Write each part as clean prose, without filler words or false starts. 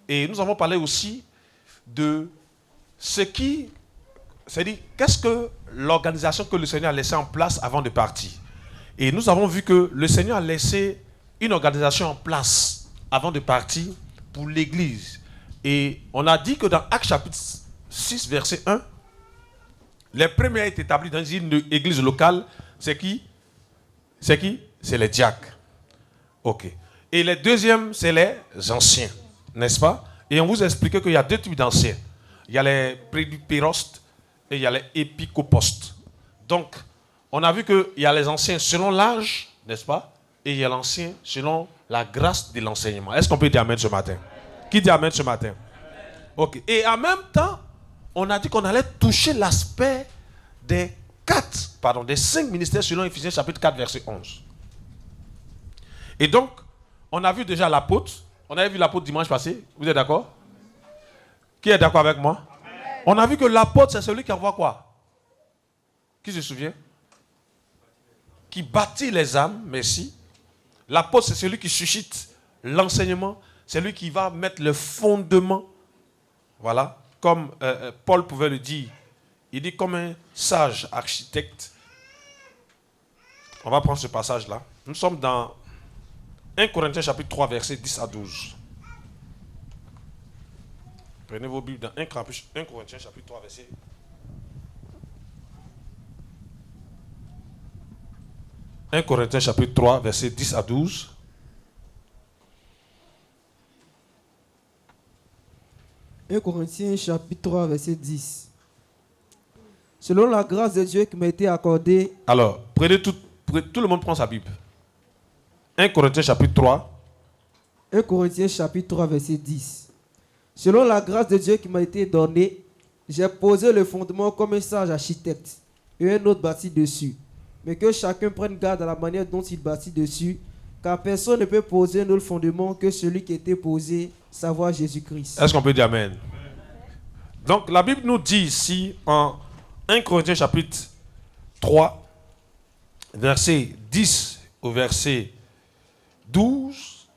Et nous avons parlé aussi de ce qui... C'est-à-dire, qu'est-ce que l'organisation que le Seigneur a laissée en place avant de partir. Et nous avons vu que le Seigneur a laissé une organisation en place avant de partir pour l'Église. Et on a dit que dans Actes chapitre 6, verset 1, les premiers ont été établis dans une église locale. C'est qui? C'est qui? C'est les diacres. Ok. Et les deuxièmes, c'est les anciens. N'est-ce pas? Et on vous a expliqué qu'il y a deux types d'anciens. Il y a les presbytérostes et il y a les épiscopostes. Donc, on a vu qu'il y a les anciens selon l'âge, n'est-ce pas? Et il y a l'ancien selon la grâce de l'enseignement. Est-ce qu'on peut dire amen ce matin? Qui dit amen ce matin? Ok. Et en même temps, on a dit qu'on allait toucher l'aspect des 5 ministères selon Éphésiens chapitre 4, verset 11. Et donc, on a vu déjà l'apôtre. On avait vu l'apôtre dimanche passé. Vous êtes d'accord? Qui est d'accord avec moi? Amen. On a vu que l'apôtre, c'est celui qui envoie quoi? Qui se souvient? Qui bâtit les âmes, merci. L'apôtre, c'est celui qui suscite l'enseignement. C'est lui qui va mettre le fondement. Voilà. Comme Paul pouvait le dire. Il dit comme un sage architecte. On va prendre ce passage-là. Nous sommes dans 1 Corinthiens chapitre 3, versets 10 à 12. Prenez vos Bibles dans 1 Corinthiens chapitre 3, verset 1 Corinthiens chapitre 3, versets 10 à 12. Corinthiens chapitre 3, verset 10. Selon la grâce de Dieu qui m'a été accordée. Alors, prenez tout le monde prend sa Bible. 1 Corinthiens chapitre 3. 1 Corinthiens chapitre 3, verset 10. Selon la grâce de Dieu qui m'a été donnée, j'ai posé le fondement comme un sage architecte et un autre bâtit dessus. Mais que chacun prenne garde à la manière dont il bâtit dessus, car personne ne peut poser un autre fondement que celui qui a été posé, savoir Jésus-Christ. Est-ce qu'on peut dire amen? Donc la Bible nous dit ici en 1 Corinthiens chapitre 3, verset 10 au verset 12,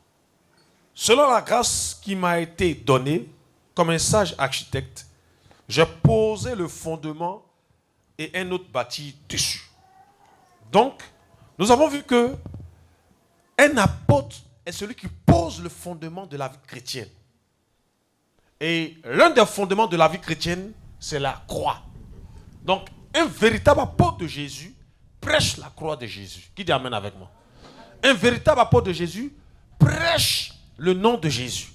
selon la grâce qui m'a été donnée, comme un sage architecte, j'ai posé le fondement et un autre bâti dessus. Donc, nous avons vu que un apôtre est celui qui pose le fondement de la vie chrétienne. Et l'un des fondements de la vie chrétienne, c'est la croix. Donc, un véritable apôtre de Jésus prêche la croix de Jésus. Qui dit amen avec moi? Un véritable apôtre de Jésus prêche le nom de Jésus.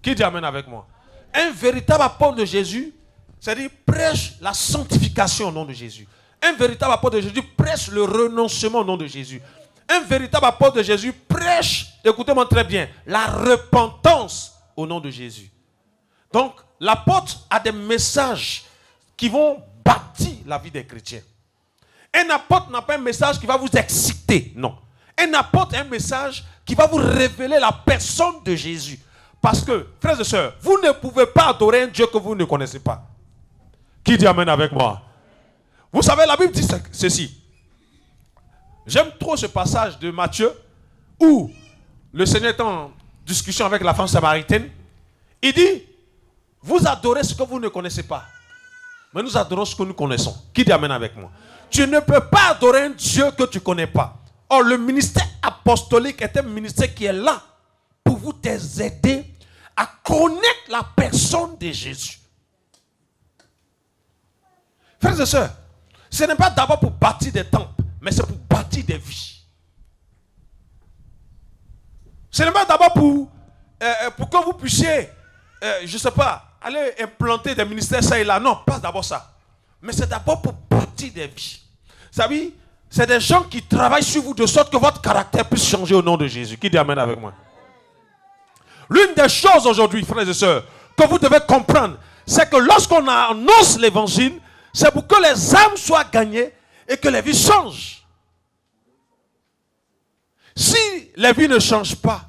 Qui dit amen avec moi? Un véritable apôtre de Jésus, c'est-à-dire prêche la sanctification au nom de Jésus. Un véritable apôtre de Jésus prêche le renoncement au nom de Jésus. Un véritable apôtre de Jésus prêche, écoutez-moi très bien, la repentance au nom de Jésus. Donc, l'apôtre a des messages qui vont bâtir la vie des chrétiens. Un apôtre n'a pas un message qui va vous exciter, non. Un apôtre a un message qui va vous révéler la personne de Jésus. Parce que, frères et sœurs, vous ne pouvez pas adorer un Dieu que vous ne connaissez pas. Qui dit amen avec moi? Vous savez, la Bible dit ceci. J'aime trop ce passage de Matthieu où le Seigneur est en discussion avec la femme samaritaine. Il dit, vous adorez ce que vous ne connaissez pas. Mais nous adorons ce que nous connaissons. Qui dit amen avec moi? Tu ne peux pas adorer un Dieu que tu ne connais pas. Or, le ministère apostolique est un ministère qui est là pour vous aider à connaître la personne de Jésus. Frères et sœurs, ce n'est pas d'abord pour bâtir des temples, mais c'est pour bâtir des vies. Ce n'est pas d'abord pour que vous puissiez, je ne sais pas, aller implanter des ministères ça et là. Non, pas d'abord ça. Mais c'est d'abord pour bâtir des vies. Vous savez, c'est des gens qui travaillent sur vous de sorte que votre caractère puisse changer au nom de Jésus. Qui dit amen avec moi? L'une des choses aujourd'hui, frères et sœurs, que vous devez comprendre, c'est que lorsqu'on annonce l'évangile, c'est pour que les âmes soient gagnées et que les vies changent. Si les vies ne changent pas,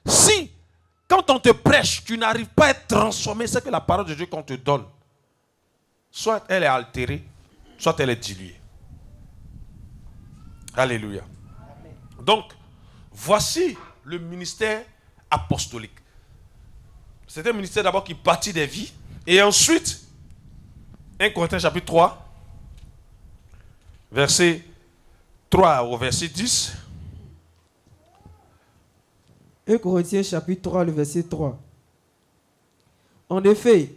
si quand on te prêche, tu n'arrives pas à être transformé, c'est que la parole de Dieu qu'on te donne, soit elle est altérée, soit elle est diluée. Alléluia. Donc, voici le ministère apostolique. C'était un ministère d'abord qui bâtit des vies. Et ensuite, 1 Corinthiens chapitre 3, verset 3 au verset 10. 1 Corinthiens chapitre 3, le verset 3. En effet,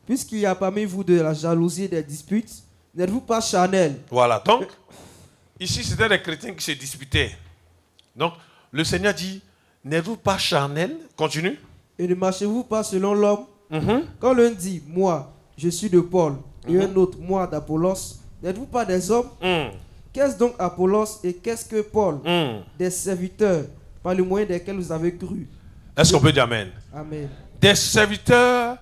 puisqu'il y a parmi vous de la jalousie et des disputes, n'êtes-vous pas charnels? Voilà, donc, ici c'était des chrétiens qui se disputaient. Donc, le Seigneur dit, n'êtes-vous pas charnels? Continue. Et ne marchez-vous pas selon l'homme? Quand l'un dit, moi, je suis de Paul, et un autre, moi, d'Apollos, n'êtes-vous pas des hommes? Qu'est-ce donc Apollos et qu'est-ce que Paul? Des serviteurs, par le moyen desquels vous avez cru. Est-ce qu'on peut dire Amen? Amen. Des serviteurs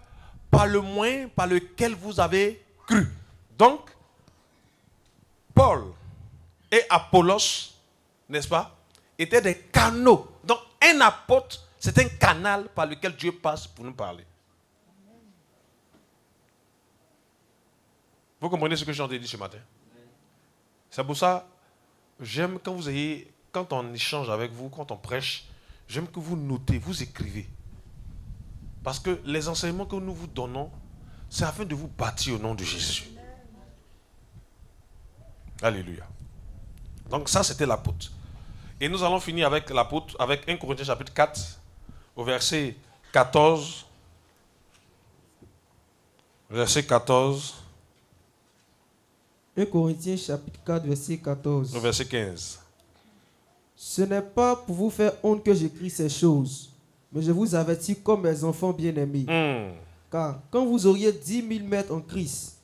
par le moyen par lequel vous avez cru. Donc, Paul et Apollos, n'est-ce pas, étaient des canaux. Donc, un apôtre, c'est un canal par lequel Dieu passe pour nous parler. Vous comprenez ce que j'ai dit ce matin? C'est pour ça, j'aime quand on échange avec vous, quand on prêche, j'aime que vous notez, vous écrivez. Parce que les enseignements que nous vous donnons, c'est afin de vous bâtir au nom de Jésus. Alléluia. Donc ça, c'était l'apôtre. Et nous allons finir avec l'apôtre, avec 1 Corinthiens chapitre 4, au verset 14. Verset 14. 1 Corinthiens chapitre 4, verset 14. Au verset 15. Ce n'est pas pour vous faire honte que j'écris ces choses, mais je vous avertis comme mes enfants bien-aimés. Car quand vous auriez 10 000 maîtres en Christ,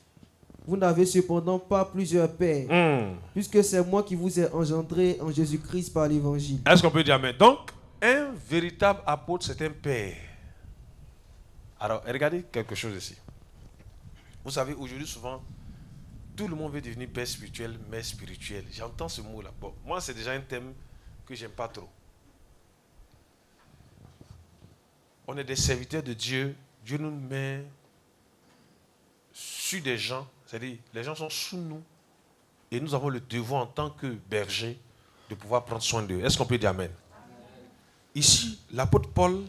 vous n'avez cependant pas plusieurs pères, puisque c'est moi qui vous ai engendré en Jésus-Christ par l'évangile. Est-ce qu'on peut dire amen? Donc, un véritable apôtre, c'est un père. Alors, regardez quelque chose ici. Vous savez, aujourd'hui, souvent, tout le monde veut devenir père spirituel, mère spirituelle. J'entends ce mot-là. Bon, moi, c'est déjà un thème que j'aime pas trop. On est des serviteurs de Dieu. Dieu nous met sur des gens. C'est-à-dire, les gens sont sous nous. Et nous avons le devoir en tant que berger de pouvoir prendre soin d'eux. Est-ce qu'on peut dire amen? Ici, l'apôtre Paul,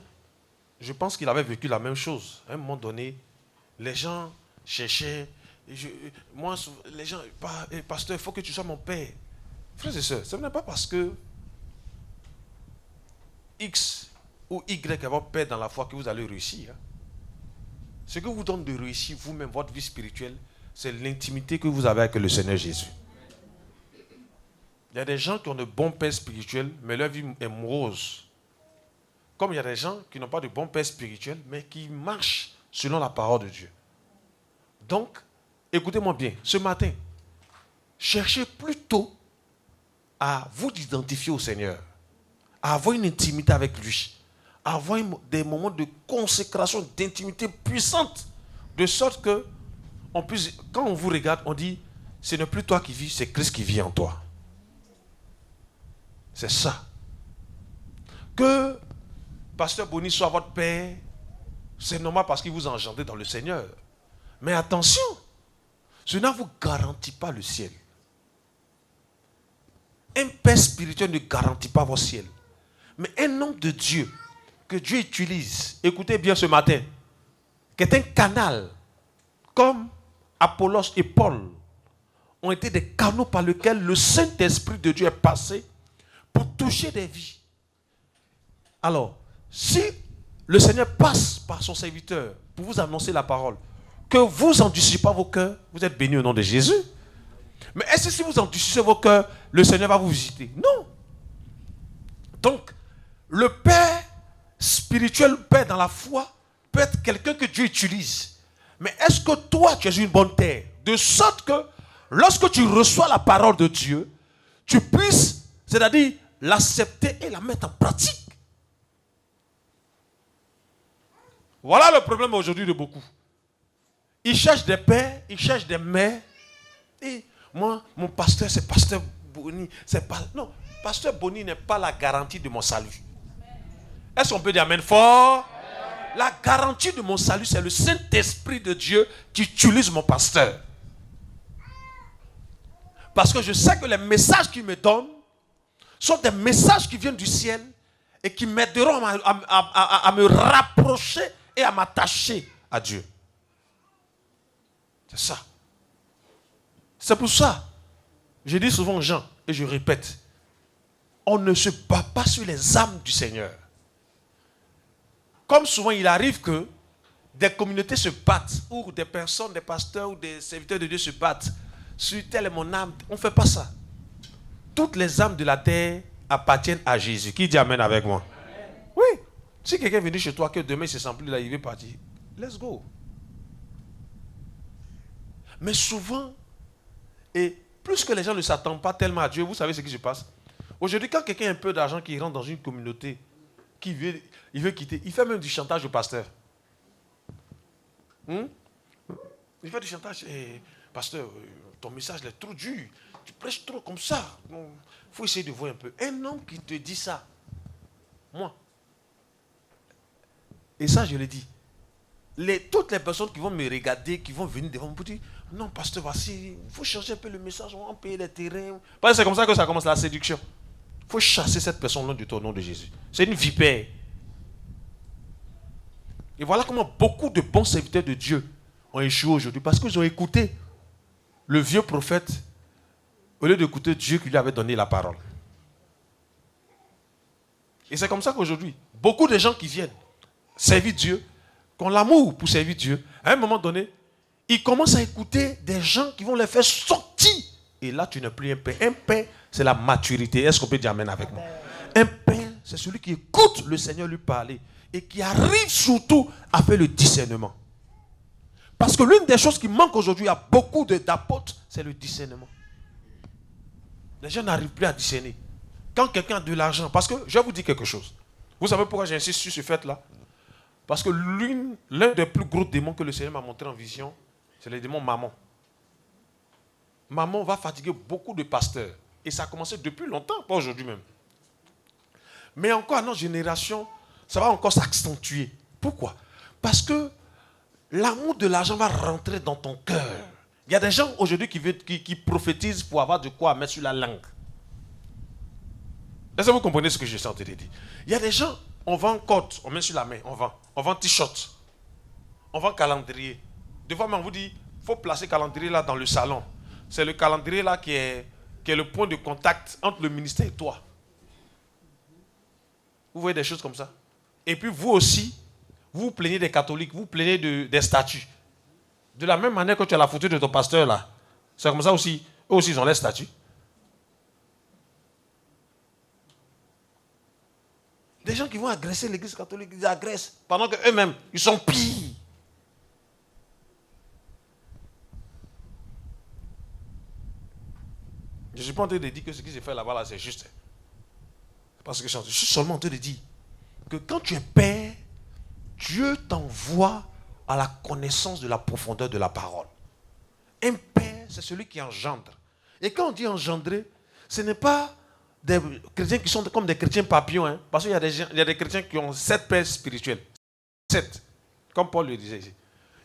je pense qu'il avait vécu la même chose. À un moment donné, les gens cherchaient. Les gens, pasteur, il faut que tu sois mon père. Frères et sœurs, ce n'est pas parce que X ou Y est votre père dans la foi que vous allez réussir. Ce que vous donne de réussir vous-même, votre vie spirituelle, c'est l'intimité que vous avez avec le Seigneur Jésus. Il y a des gens qui ont de bons pères spirituels, mais leur vie est morose. Comme il y a des gens qui n'ont pas de bons pères spirituels, mais qui marchent selon la parole de Dieu. Donc, écoutez-moi bien, ce matin, cherchez plutôt à vous identifier au Seigneur, à avoir une intimité avec lui, à avoir des moments de consécration, d'intimité puissante, de sorte que quand on vous regarde, on dit, ce n'est plus toi qui vis, c'est Christ qui vit en toi. C'est ça. Que Pasteur Boni soit votre père, c'est normal parce qu'il vous a engendré dans le Seigneur. Mais attention, cela ne vous garantit pas le ciel. Un père spirituel ne garantit pas votre ciel. Mais un homme de Dieu, que Dieu utilise, écoutez bien ce matin, qui est un canal, comme Apollos et Paul, ont été des canaux par lesquels le Saint-Esprit de Dieu est passé pour toucher des vies. Alors, si le Seigneur passe par son serviteur pour vous annoncer la parole, que vous n'endurcissez pas vos cœurs, vous êtes bénis au nom de Jésus. Mais est-ce que si vous endurcissez vos cœurs, le Seigneur va vous visiter? Non. Donc, le Père spirituel, le Père dans la foi, peut être quelqu'un que Dieu utilise. Mais est-ce que toi, tu es une bonne terre? De sorte que, lorsque tu reçois la parole de Dieu, tu puisses, c'est-à-dire, l'accepter et la mettre en pratique. Voilà le problème aujourd'hui de beaucoup. Ils cherchent des pères, ils cherchent des mères. Et moi, mon pasteur, c'est pasteur Boni. Non, pasteur Boni n'est pas la garantie de mon salut. Est-ce qu'on peut dire amen fort? La garantie de mon salut, c'est le Saint-Esprit de Dieu qui utilise mon pasteur. Parce que je sais que les messages qu'il me donne sont des messages qui viennent du ciel et qui m'aideront à me rapprocher et à m'attacher à Dieu. C'est ça. C'est pour ça, je dis souvent aux gens, et je répète, on ne se bat pas sur les âmes du Seigneur. Comme souvent il arrive que des communautés se battent, ou des personnes, des pasteurs ou des serviteurs de Dieu se battent sur telle est mon âme. On ne fait pas ça. Toutes les âmes de la terre appartiennent à Jésus. Qui dit amen avec moi? Oui. Si quelqu'un est venu chez toi, que demain il ne se sent plus là, il veut partir. Let's go. Mais souvent, et plus que les gens ne s'attendent pas tellement à Dieu, vous savez ce qui se passe? Aujourd'hui, quand quelqu'un a un peu d'argent qui rentre dans une communauté, il veut quitter, il fait même du chantage au pasteur. Il fait du chantage. Pasteur, ton message est trop dur. Tu prêches trop comme ça. Il faut essayer de voir un peu. Un homme qui te dit ça, moi. Et ça, je le dis. Toutes les personnes qui vont me regarder, qui vont venir devant me dire, non, pasteur, voici, il faut changer un peu le message, on va payer les terrains. Parce que c'est comme ça que ça commence la séduction. Il faut chasser cette personne loin de toi au nom de Jésus. C'est une vipère. Et voilà comment beaucoup de bons serviteurs de Dieu ont échoué aujourd'hui. Parce qu'ils ont écouté le vieux prophète au lieu d'écouter Dieu qui lui avait donné la parole. Et c'est comme ça qu'aujourd'hui, beaucoup de gens qui viennent servir Dieu, qui ont l'amour pour servir Dieu, à un moment donné, ils commencent à écouter des gens qui vont les faire sortir. Et là, tu n'es plus un père. Un père, c'est la maturité. Est-ce qu'on peut dire amen avec moi? Un père, c'est celui qui écoute le Seigneur lui parler et qui arrive surtout à faire le discernement. Parce que l'une des choses qui manque aujourd'hui à beaucoup d'apôtres, c'est le discernement. Les gens n'arrivent plus à discerner. Quand quelqu'un a de l'argent, parce que je vais vous dire quelque chose. Vous savez pourquoi j'insiste sur ce fait-là? Parce que l'un des plus gros démons que le Seigneur m'a montré en vision, c'est le démon Mammon. Mammon va fatiguer beaucoup de pasteurs. Et ça a commencé depuis longtemps, pas aujourd'hui même. Mais encore à notre génération, ça va encore s'accentuer. Pourquoi? Parce que l'amour de l'argent va rentrer dans ton cœur. Il y a des gens aujourd'hui qui prophétisent pour avoir de quoi mettre sur la langue. Est-ce que vous comprenez ce que je suis en train de dire? Il y a des gens, on vend côte, on met sur la main, on vend t-shirt, on vend calendrier. Des fois, on vous dit, il faut placer le calendrier là dans le salon. C'est le calendrier là qui est le point de contact entre le ministère et toi. Vous voyez des choses comme ça. Et puis vous aussi, vous plaignez des catholiques, vous plaignez des statuts. De la même manière que tu as la photo de ton pasteur là. C'est comme ça aussi. Eux aussi, ils ont les statuts. Des gens qui vont agresser l'église catholique, ils agressent. Pendant qu'eux-mêmes, ils sont pires. Je ne suis pas en train de dire que ce qui se fait là-bas, là, c'est juste. Parce que je suis seulement en train de dire que quand tu es père, Dieu t'envoie à la connaissance de la profondeur de la parole. Un père, c'est celui qui engendre. Et quand on dit engendrer, ce n'est pas des chrétiens qui sont comme des chrétiens papillons. Hein, parce qu'il y a des chrétiens qui ont 7 pères spirituels. 7. Comme Paul le disait ici.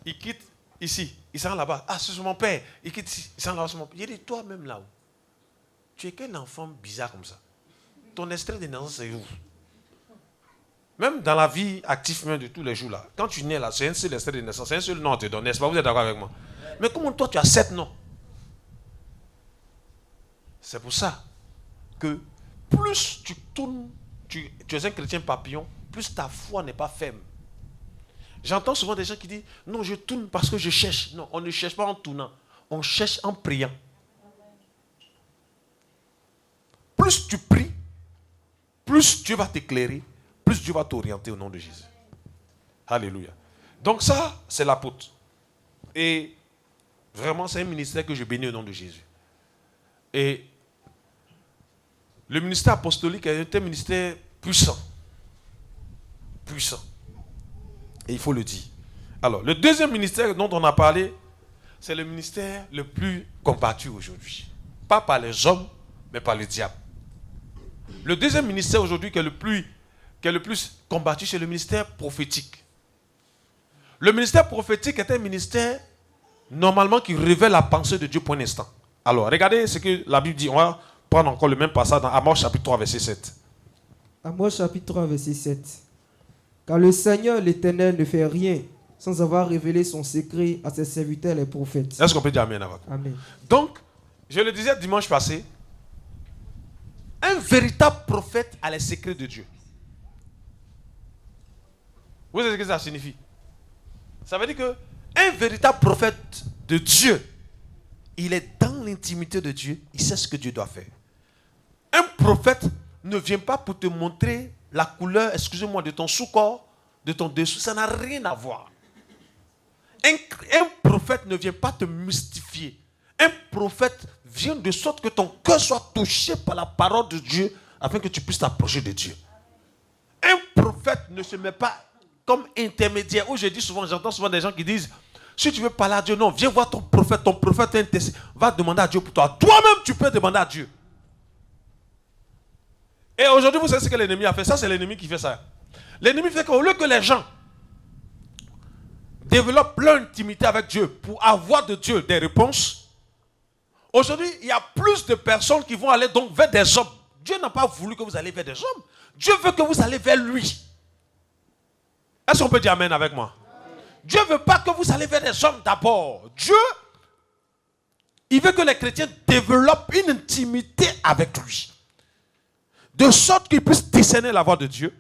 Il quitte ici, il s'en va là-bas. Ah, c'est mon père. Il quitte ici, il s'en va là-bas, c'est mon père. Il dit, toi-même là-haut, tu es qu'un enfant bizarre comme ça. Ton extrait de naissance, c'est où? Même dans la vie active même de tous les jours là, quand tu nais là, c'est un seul extrait de naissance, c'est un seul nom on te donne, n'est-ce pas? Vous êtes d'accord avec moi? Mais comment toi tu as 7 noms? C'est pour ça que plus tu tournes, tu es un chrétien papillon, plus ta foi n'est pas ferme. J'entends souvent des gens qui disent, non, je tourne parce que je cherche. Non, on ne cherche pas en tournant, on cherche en priant. Plus tu pries, plus Dieu va t'éclairer, plus Dieu va t'orienter au nom de Jésus. Alléluia. Donc ça, c'est l'apôtre. Et vraiment, c'est un ministère que je bénis au nom de Jésus. Et le ministère apostolique est un ministère puissant. Puissant. Et il faut le dire. Alors, le deuxième ministère dont on a parlé, c'est le ministère le plus combattu aujourd'hui. Pas par les hommes, mais par le diable. Le deuxième ministère aujourd'hui qui est le plus combattu, c'est le ministère prophétique. Le ministère prophétique est un ministère normalement qui révèle la pensée de Dieu pour un instant. Alors, regardez ce que la Bible dit. On va prendre encore le même passage dans Amos chapitre 3, verset 7. Amos chapitre 3, verset 7. Car le Seigneur l'Éternel ne fait rien sans avoir révélé son secret à ses serviteurs les prophètes. Est-ce qu'on peut dire Amen avant? Amen. Donc, je le disais dimanche passé, un véritable prophète a les secrets de Dieu. Vous savez ce que ça signifie? Ça veut dire que un véritable prophète de Dieu, il est dans l'intimité de Dieu, il sait ce que Dieu doit faire. Un prophète ne vient pas pour te montrer la couleur, excusez-moi, de ton sous-corps, de ton dessous, ça n'a rien à voir. Un prophète ne vient pas te mystifier. Un prophète vient de sorte que ton cœur soit touché par la parole de Dieu afin que tu puisses t'approcher de Dieu. Un prophète ne se met pas comme intermédiaire. Où je dis souvent, j'entends souvent des gens qui disent, si tu veux parler à Dieu, non, viens voir ton prophète va demander à Dieu pour toi. Toi-même, tu peux demander à Dieu. Et aujourd'hui, vous savez ce que l'ennemi a fait? Ça, c'est l'ennemi qui fait ça. L'ennemi fait qu'au lieu que les gens développent leur intimité avec Dieu pour avoir de Dieu des réponses, aujourd'hui, il y a plus de personnes qui vont aller donc vers des hommes. Dieu n'a pas voulu que vous allez vers des hommes. Dieu veut que vous allez vers lui. Est-ce qu'on peut dire Amen avec moi? Dieu ne veut pas que vous allez vers des hommes d'abord. Dieu, il veut que les chrétiens développent une intimité avec lui. De sorte qu'ils puissent discerner la voix de Dieu.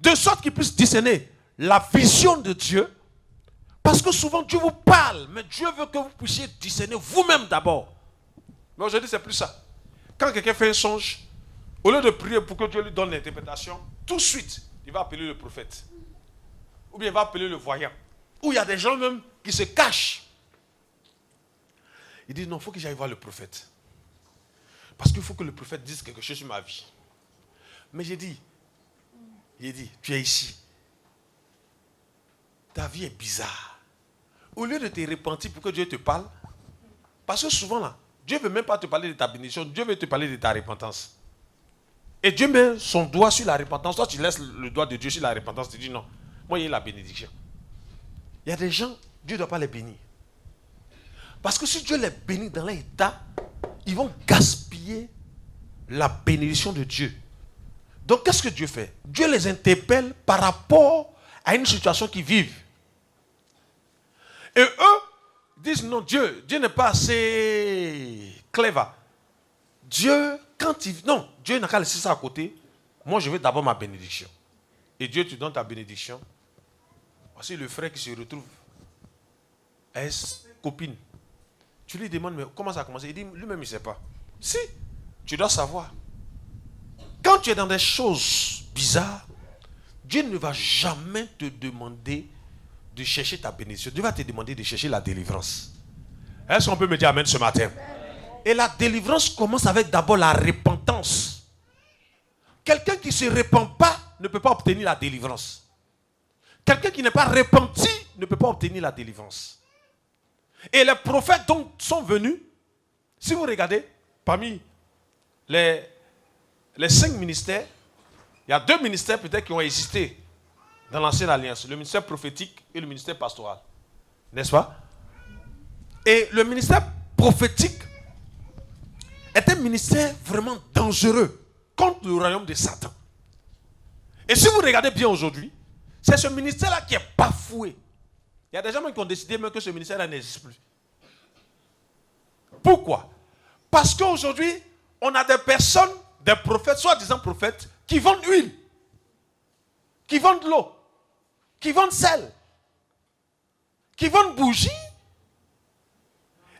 De sorte qu'ils puissent discerner la vision de Dieu. Parce que souvent Dieu vous parle, mais Dieu veut que vous puissiez discerner vous-même d'abord. Mais aujourd'hui, c'est plus ça. Quand quelqu'un fait un songe, au lieu de prier pour que Dieu lui donne l'interprétation, tout de suite, il va appeler le prophète. Ou bien il va appeler le voyant. Ou il y a des gens même qui se cachent. Ils disent non, il faut que j'aille voir le prophète. Parce qu'il faut que le prophète dise quelque chose sur ma vie. Mais j'ai dit, tu es ici. Ta vie est bizarre. Au lieu de te repentir pour que Dieu te parle, parce que souvent là, Dieu ne veut même pas te parler de ta bénédiction, Dieu veut te parler de ta repentance. Et Dieu met son doigt sur la repentance. Toi, tu laisses le doigt de Dieu sur la repentance, tu dis non, moi il y a la bénédiction. Il y a des gens, Dieu ne doit pas les bénir. Parce que si Dieu les bénit dans l'état, ils vont gaspiller la bénédiction de Dieu. Donc, qu'est-ce que Dieu fait? Dieu les interpelle par rapport à une situation qu'ils vivent. Et eux disent, non, Dieu n'est pas assez clever. Dieu, Dieu n'a qu'à laisser ça à côté. Moi, je veux d'abord ma bénédiction. Et Dieu te donne ta bénédiction. Voici le frère qui se retrouve avec copine. Tu lui demandes, mais comment ça a commencé? Il dit, lui-même, il ne sait pas. Si, tu dois savoir. Quand tu es dans des choses bizarres, Dieu ne va jamais te demander de chercher ta bénédiction. Dieu va te demander de chercher la délivrance. Est-ce qu'on peut me dire Amen ce matin? Et la délivrance commence avec d'abord la repentance. Quelqu'un qui ne se repent pas ne peut pas obtenir la délivrance. Quelqu'un qui n'est pas repenti ne peut pas obtenir la délivrance. Et les prophètes donc sont venus, si vous regardez, parmi les 5 ministères, il y a 2 ministères peut-être qui ont existé dans l'ancienne alliance. Le ministère prophétique et le ministère pastoral. N'est-ce pas? Et le ministère prophétique est un ministère vraiment dangereux contre le royaume de Satan. Et si vous regardez bien aujourd'hui, c'est ce ministère-là qui est bafoué. Il y a des gens qui ont décidé même que ce ministère-là n'existe plus. Pourquoi? Parce qu'aujourd'hui, on a des personnes, des prophètes, soi-disant prophètes, qui vendent huile, qui vendent l'eau, qui vendent sel, qui vendent bougies.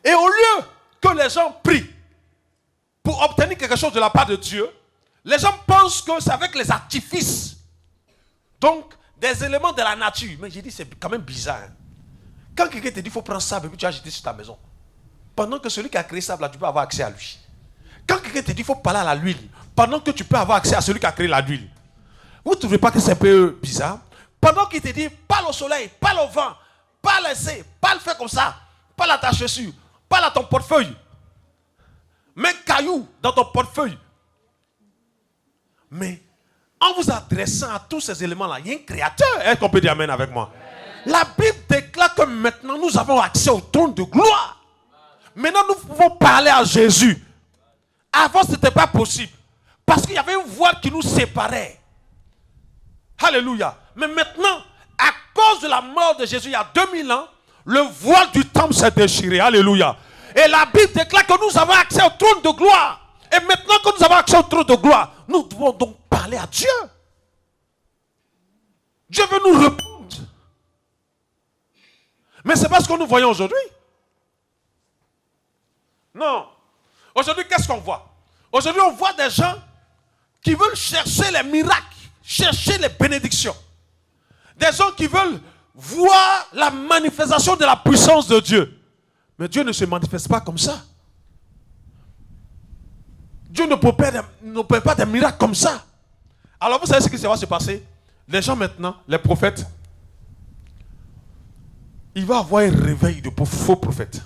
Et au lieu que les gens prient pour obtenir quelque chose de la part de Dieu, les gens pensent que c'est avec les artifices. Donc, des éléments de la nature. Mais j'ai dit, c'est quand même bizarre. Hein? Quand quelqu'un te dit, il faut prendre ça, et puis tu vas jeter sur ta maison. Pendant que celui qui a créé ça, là, tu peux avoir accès à lui. Quand quelqu'un te dit, il faut parler à l'huile, pendant que tu peux avoir accès à celui qui a créé l'huile. Vous ne trouvez pas que c'est un peu bizarre? Pendant qu'il te dit, parle au soleil, parle au vent, parle ainsi, parle fait comme ça, parle à ta chaussure, parle à ton portefeuille. Mets caillou dans ton portefeuille. Mais en vous adressant à tous ces éléments-là, il y a un créateur. Est-ce qu'on peut dire Amen avec moi? La Bible déclare que maintenant nous avons accès au trône de gloire. Maintenant nous pouvons parler à Jésus. Avant ce n'était pas possible. Parce qu'il y avait une voile qui nous séparait. Alléluia. Mais maintenant, à cause de la mort de Jésus il y a 2000 ans, le voile du temple s'est déchiré. Alléluia. Et la Bible déclare que nous avons accès au trône de gloire. Et maintenant que nous avons accès au trône de gloire, nous devons donc parler à Dieu. Dieu veut nous répondre. Mais ce n'est pas ce que nous voyons aujourd'hui. Non. Aujourd'hui, qu'est-ce qu'on voit? Aujourd'hui, on voit des gens qui veulent chercher les miracles, chercher les bénédictions. Des gens qui veulent voir la manifestation de la puissance de Dieu. Mais Dieu ne se manifeste pas comme ça. Dieu n'opère pas des miracles comme ça. Alors vous savez ce qui va se passer? Les gens maintenant, les prophètes, il va y avoir un réveil de faux prophètes.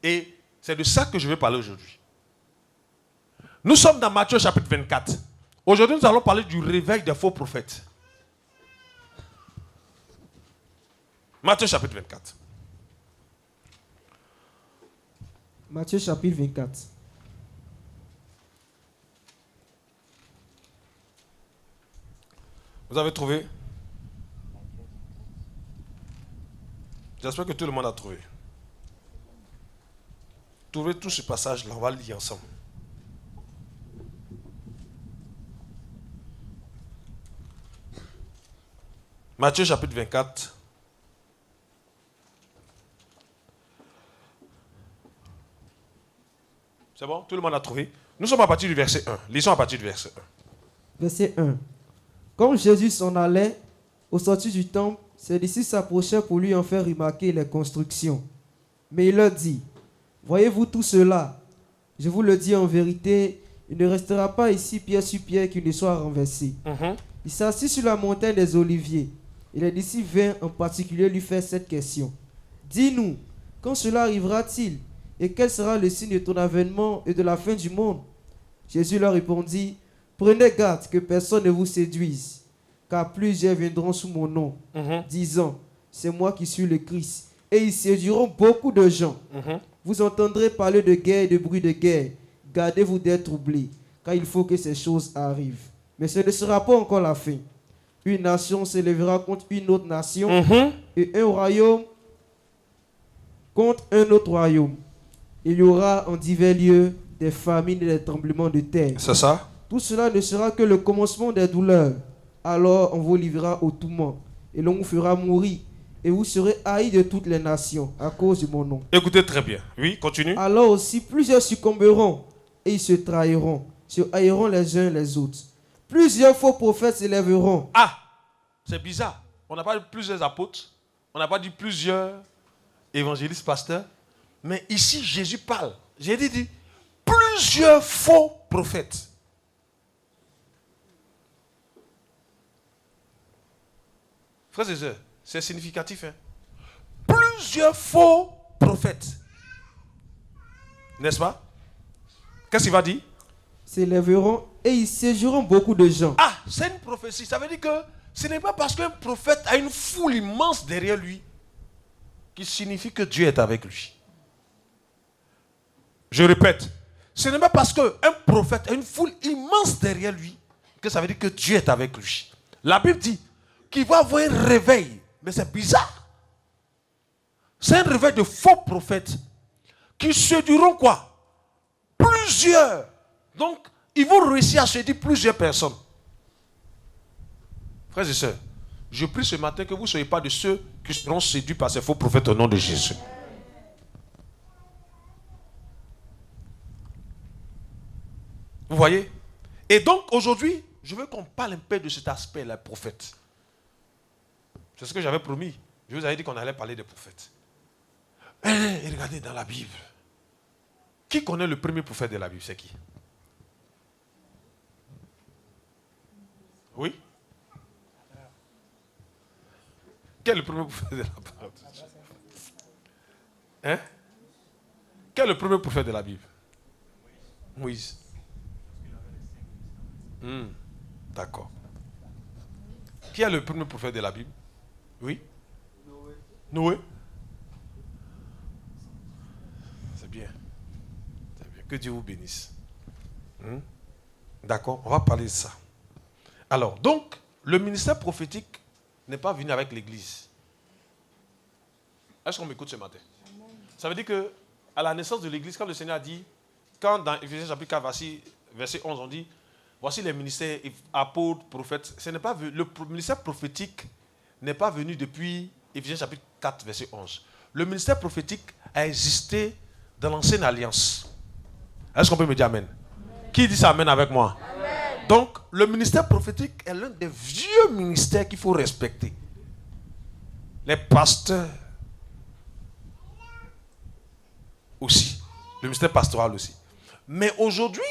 Et c'est de ça que je vais parler aujourd'hui. Nous sommes dans Matthieu chapitre 24. Aujourd'hui, nous allons parler du réveil des faux prophètes. Matthieu chapitre 24. Matthieu chapitre 24. Vous avez trouvé? J'espère que tout le monde a trouvé. Trouvez tout ce passage-là, on va le lire ensemble. Matthieu chapitre 24. C'est bon? Tout le monde a trouvé? Nous sommes à partir du verset 1. Lisons à partir du verset 1. Verset 1. Comme Jésus s'en allait, au sortir du temple, ses disciples s'approchèrent pour lui en faire remarquer les constructions. Mais il leur dit, « Voyez-vous tout cela? Je vous le dis en vérité, il ne restera pas ici pierre sur pierre qui ne soit renversé. Il s'assit sur la montagne des Oliviers. Et les disciples vinrent en particulier lui faire cette question. « Dis-nous, quand cela arrivera-t-il? Et quel sera le signe de ton avènement et de la fin du monde ?» Jésus leur répondit, « Prenez garde que personne ne vous séduise, car plusieurs viendront sous mon nom, disant, c'est moi qui suis le Christ. Et ils séduiront beaucoup de gens. Vous entendrez parler de guerre et de bruit de guerre. Gardez-vous d'être troublés, car il faut que ces choses arrivent. Mais ce ne sera pas encore la fin. Une nation s'élèvera contre une autre nation, et un royaume contre un autre royaume. Il y aura en divers lieux des famines et des tremblements de terre. C'est ça? Tout cela ne sera que le commencement des douleurs. Alors on vous livrera au tourment, et l'on vous fera mourir, et vous serez haïs de toutes les nations à cause de mon nom. Écoutez très bien. Oui, continue. Alors aussi plusieurs succomberont, et ils se trahiront, se haïront les uns les autres. Plusieurs faux prophètes s'élèveront. Ah, c'est bizarre. On n'a pas dit plusieurs apôtres, on n'a pas dit plusieurs évangélistes, pasteurs, mais ici Jésus parle. Jésus dit plusieurs faux prophètes. Frères et sœurs, c'est significatif. Hein? Plusieurs faux prophètes. N'est-ce pas? Qu'est-ce qu'il va dire? S'élèveront et ils séduiront beaucoup de gens. Ah, c'est une prophétie. Ça veut dire que ce n'est pas parce qu'un prophète a une foule immense derrière lui qui signifie que Dieu est avec lui. Je répète, ce n'est pas parce qu'un prophète a une foule immense derrière lui que ça veut dire que Dieu est avec lui. La Bible dit qu'il va avoir un réveil, mais c'est bizarre. C'est un réveil de faux prophètes qui séduiront quoi? Plusieurs. Donc, ils vont réussir à séduire plusieurs personnes. Frères et sœurs, je prie ce matin que vous ne soyez pas de ceux qui seront séduits par ces faux prophètes au nom de Jésus. Vous voyez? Et donc, aujourd'hui, je veux qu'on parle un peu de cet aspect, les prophètes. C'est ce que j'avais promis. Je vous avais dit qu'on allait parler des prophètes. Et regardez dans la Bible. Qui connaît le premier prophète de la Bible? C'est qui? Oui? Quel est le premier prophète de la Bible? Hein? Quel est le premier prophète de la Bible? Moïse. D'accord. Qui est le premier prophète de la Bible? Oui? Noé. C'est bien. C'est bien. Que Dieu vous bénisse. D'accord, on va parler de ça. Alors, donc, le ministère prophétique n'est pas venu avec l'Église. Est-ce qu'on m'écoute ce matin? Ça veut dire que à la naissance de l'Église, quand le Seigneur a dit, quand dans Éphésiens chapitre 4, verset 11, on dit, voici les ministères apôtres, prophètes. Le ministère prophétique n'est pas venu depuis Éphésiens chapitre 4, verset 11. Le ministère prophétique a existé dans l'ancienne alliance. Est-ce qu'on peut me dire amen? Qui dit ça amen avec moi? Amen. Donc, le ministère prophétique est l'un des vieux ministères qu'il faut respecter. Les pasteurs aussi. Le ministère pastoral aussi. Mais aujourd'hui,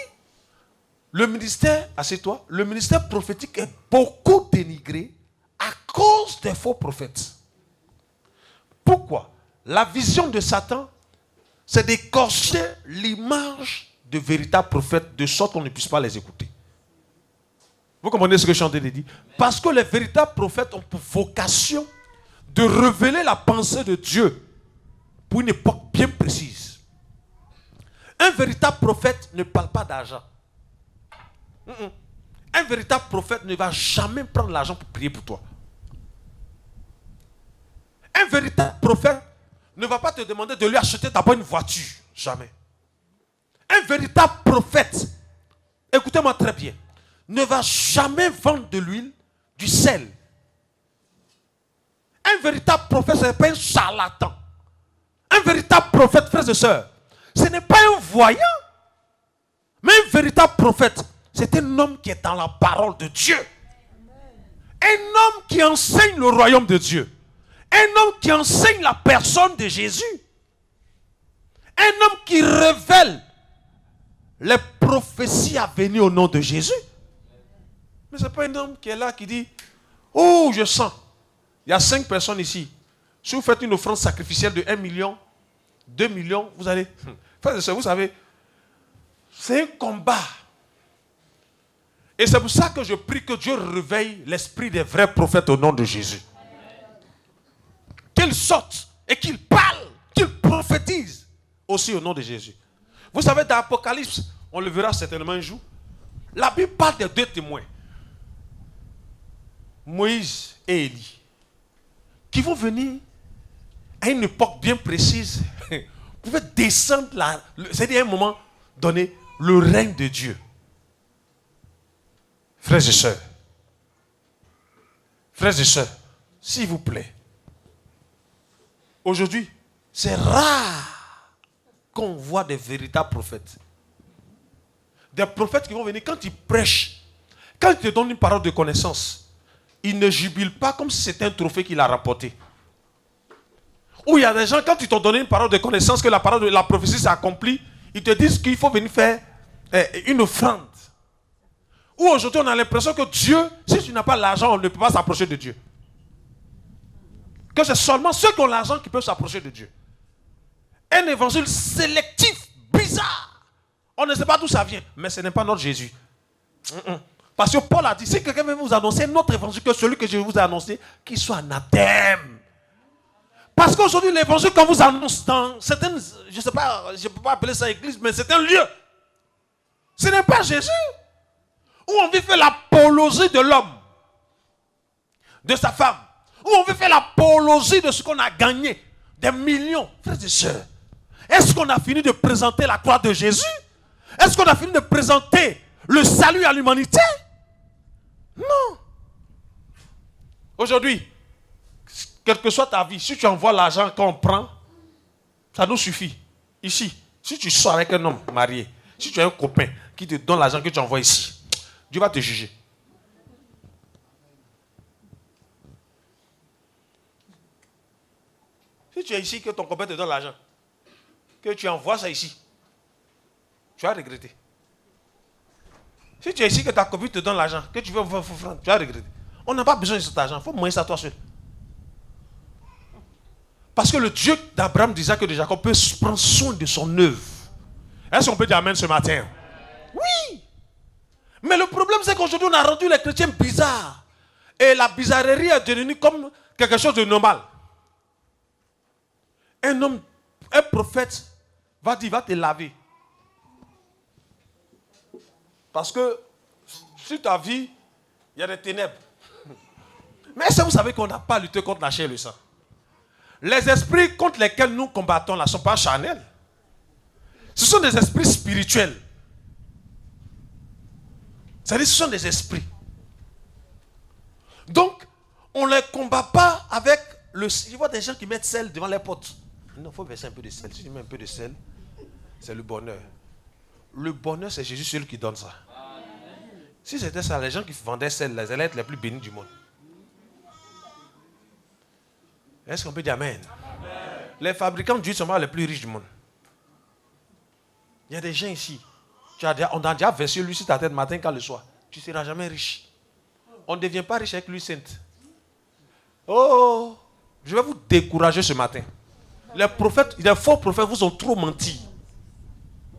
le ministère, assieds-toi, le ministère prophétique est beaucoup dénigré à cause des faux prophètes. Pourquoi? La vision de Satan, c'est d'écorcher l'image de véritables prophètes de sorte qu'on ne puisse pas les écouter. Vous comprenez ce que je suis en train de dire? Parce que les véritables prophètes ont pour vocation de révéler la pensée de Dieu pour une époque bien précise. Un véritable prophète ne parle pas d'argent. Un véritable prophète ne va jamais prendre l'argent pour prier pour toi. Un véritable prophète ne va pas te demander de lui acheter d'abord une voiture. Jamais. Un véritable prophète, écoutez-moi très bien, ne va jamais vendre de l'huile, du sel. Un véritable prophète, ce n'est pas un charlatan. Un véritable prophète, frères et sœurs, ce n'est pas un voyant. Mais un véritable prophète, c'est un homme qui est dans la parole de Dieu. Un homme qui enseigne le royaume de Dieu. Un homme qui enseigne la personne de Jésus. Un homme qui révèle les prophéties à venir au nom de Jésus. Mais ce n'est pas un homme qui est là qui dit, oh, je sens. Il y a 5 personnes ici. Si vous faites une offrande sacrificielle de 1 million, 2 millions, vous allez... Vous savez, c'est un combat. Et c'est pour ça que je prie que Dieu réveille l'esprit des vrais prophètes au nom de Jésus. Qu'ils sortent et qu'ils parlent, qu'ils prophétisent aussi au nom de Jésus. Vous savez, dans l'Apocalypse, on le verra certainement un jour, la Bible parle des 2 témoins, Moïse et Élie, qui vont venir à une époque bien précise, pouvaient descendre là, c'est-à-dire à un moment donné, le règne de Dieu. Frères et sœurs, s'il vous plaît, aujourd'hui, c'est rare qu'on voit des véritables prophètes. Des prophètes qui vont venir, quand ils prêchent, quand ils te donnent une parole de connaissance, ils ne jubilent pas comme si c'était un trophée qu'il a rapporté. Ou il y a des gens, quand ils t'ont donné une parole de connaissance, que la parole de la prophétie s'est accomplie, ils te disent qu'il faut venir faire une offrande. Ou aujourd'hui, on a l'impression que Dieu, si tu n'as pas l'argent, on ne peut pas s'approcher de Dieu. Que c'est seulement ceux qui ont l'argent qui peuvent s'approcher de Dieu. Un évangile sélectif, bizarre. On ne sait pas d'où ça vient, mais ce n'est pas notre Jésus. Parce que Paul a dit, si quelqu'un veut vous annoncer un autre évangile que celui que je vous ai annoncé, qu'il soit anathème. Parce qu'aujourd'hui, l'évangile qu'on vous annonce dans certaines, je ne sais pas, je ne peux pas appeler ça église, mais c'est un lieu. Ce n'est pas Jésus. Où on veut faire l'apologie de l'homme, de sa femme. Où on veut faire l'apologie de ce qu'on a gagné, des millions. Frères et sœurs, est-ce qu'on a fini de présenter la croix de Jésus? Est-ce qu'on a fini de présenter le salut à l'humanité? Non. Aujourd'hui, quelle que soit ta vie, si tu envoies l'argent qu'on prend, ça nous suffit. Ici, si tu sors avec un homme marié, si tu as un copain qui te donne l'argent que tu envoies ici, Dieu va te juger. Si tu es ici, que ton copain te donne l'argent, que tu envoies ça ici, tu vas regretter. Si tu es ici, que ta copine te donne l'argent, que tu veux offrande, tu vas regretter. On n'a pas besoin de cet argent, il faut moyen ça toi seul. Parce que le Dieu d'Abraham, d'Isaac et de Jacob peut prendre soin de son œuvre. Est-ce qu'on peut dire amen ce matin? Oui. Mais le problème, c'est qu'aujourd'hui, on a rendu les chrétiens bizarres. Et la bizarrerie est devenue comme quelque chose de normal. Un homme, un prophète, va dire, va te laver. Parce que sur ta vie, il y a des ténèbres. Mais est-ce que vous savez qu'on n'a pas lutté contre la chair et le sang? Les esprits contre lesquels nous combattons là ne sont pas charnels. Ce sont des esprits spirituels. C'est-à-dire ce sont des esprits. Donc, on ne les combat pas avec le... Je vois des gens qui mettent sel devant les potes. Non, il faut verser un peu de sel. Si tu mets un peu de sel, c'est le bonheur. Le bonheur, c'est Jésus seul qui donne ça. Si c'était ça, les gens qui vendaient sel, ils allaient être les plus bénis du monde. Est-ce qu'on peut dire amen? Les fabricants d'huile sont les plus riches du monde. Il y a des gens ici. On a déjà versé l'huile sur ta tête matin quand le soir. Tu ne seras jamais riche. On ne devient pas riche avec l'huile sainte. Oh, je vais vous décourager ce matin. Les prophètes, les faux prophètes vous ont trop menti.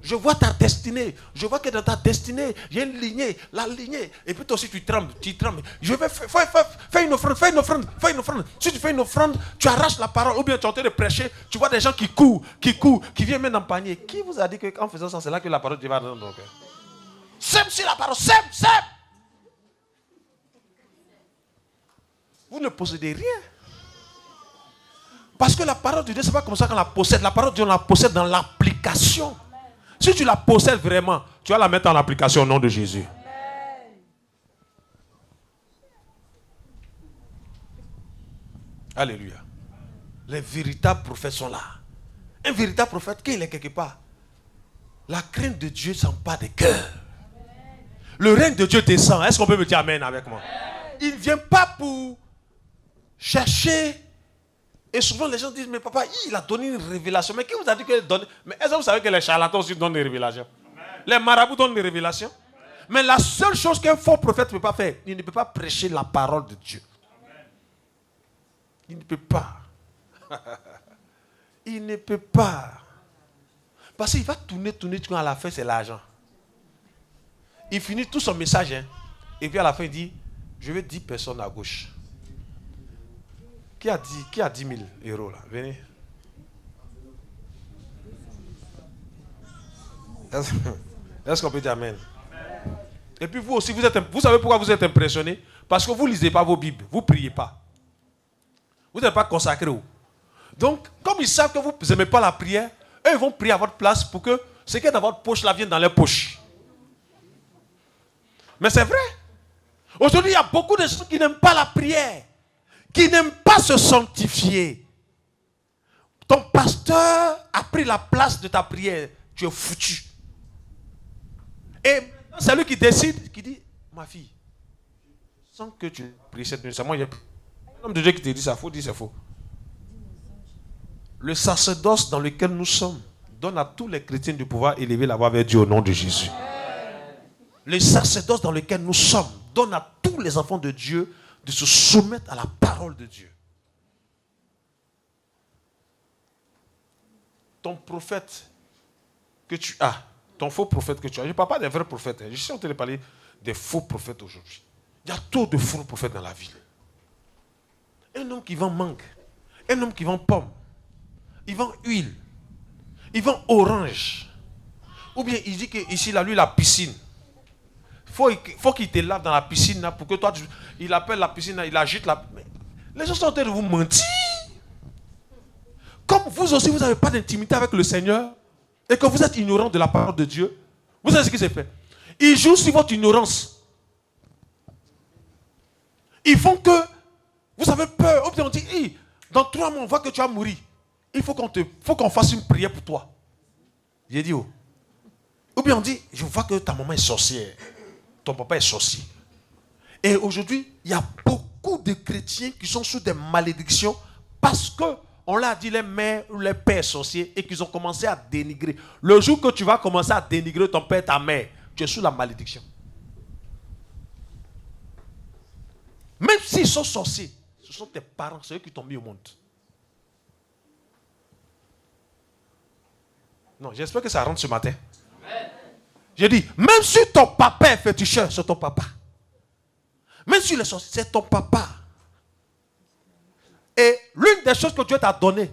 Je vois ta destinée. Je vois que dans ta destinée, il y a une lignée, la lignée. Et puis toi aussi, tu trembles. Je vais faire une offrande, fais une offrande. Si tu fais une offrande, tu arraches la parole. Ou bien tu es en train de prêcher, tu vois des gens qui courent, qui viennent mettre dans le panier. Qui vous a dit qu'en faisant ça, c'est là que la parole de Dieu va dans ton cœur? Sème sur la parole, sème. Vous ne possédez rien. Parce que la parole de Dieu, ce n'est pas comme ça qu'on la possède. La parole de Dieu, on la possède dans l'application. Si tu la possèdes vraiment, tu vas la mettre en application au nom de Jésus. Alléluia. Les véritables prophètes sont là. Un véritable prophète, quand il est quelque part, la crainte de Dieu s'empare des cœurs. Le règne de Dieu descend. Est-ce qu'on peut me dire amen avec moi? Il ne vient pas pour chercher. Et souvent les gens disent, mais papa, il a donné une révélation. Mais qui vous a dit qu'il donne? Mais est-ce que vous savez que les charlatans aussi donnent des révélations? Les marabouts donnent des révélations. Mais la seule chose qu'un faux prophète ne peut pas faire, il ne peut pas prêcher la parole de Dieu. Il ne peut pas. Il ne peut pas. Parce qu'il va tourner, à la fin, c'est l'argent. Il finit tout son message, hein, et puis à la fin, il dit, je veux 10 personnes à gauche. Qui a 10 000 euros là? Venez. Est-ce qu'on peut dire amen? Et puis vous aussi, vous savez pourquoi vous êtes impressionné? Parce que vous ne lisez pas vos Bibles, vous ne priez pas. Vous n'êtes pas consacré. Donc, comme ils savent que vous n'aimez pas la prière, eux ils vont prier à votre place pour que ce qui est dans votre poche là vienne dans leur poche. Mais c'est vrai. Aujourd'hui, il y a beaucoup de gens qui n'aiment pas la prière, qui n'aiment pas se sanctifier. Ton pasteur a pris la place de ta prière. Tu es foutu. Et c'est lui qui décide, qui dit, ma fille, sans que tu pries cette nuit, c'est moi, il y a un homme de Dieu qui te dit ça, faut dire c'est faux. Le sacerdoce dans lequel nous sommes donne à tous les chrétiens du pouvoir élever la voix vers Dieu au nom de Jésus. Le sacerdoce dans lequel nous sommes donne à tous les enfants de Dieu de se soumettre à la parole de Dieu. Ton prophète que tu as, ton faux prophète que tu as, je ne parle pas des vrais prophètes, je suis en train de parler des faux prophètes aujourd'hui. Il y a trop de faux prophètes dans la ville. Un homme qui vend mangue, un homme qui vend pomme, il vend huile, il vend orange. Ou bien il dit qu'ici, là, lui, la piscine. Faut qu'il te lave dans la piscine là, pour que toi, il appelle la piscine, là, il agite la... Les gens sont en train de vous mentir. Comme vous aussi, vous n'avez pas d'intimité avec le Seigneur et que vous êtes ignorant de la parole de Dieu, vous savez ce qui s'est fait? Ils jouent sur votre ignorance. Ils font que vous avez peur. Ou bien on dit, hey, dans 3 mois, on voit que tu as mouru. Il faut qu'on fasse une prière pour toi. J'ai dit, oh. Ou bien on dit, je vois que ta maman est sorcière. Ton papa est sorcier. Et aujourd'hui, il y a beaucoup de chrétiens qui sont sous des malédictions parce qu'on leur a dit les mères ou les pères sorciers et qu'ils ont commencé à dénigrer. Le jour que tu vas commencer à dénigrer ton père, ta mère, tu es sous la malédiction. Même s'ils sont sorciers, ce sont tes parents, c'est eux qui t'ont mis au monde. Non, j'espère que ça rentre ce matin. J'ai dit, même si ton papa est féticheur, c'est ton papa. Même si le sorcier, c'est ton papa. Et l'une des choses que Dieu t'a donné,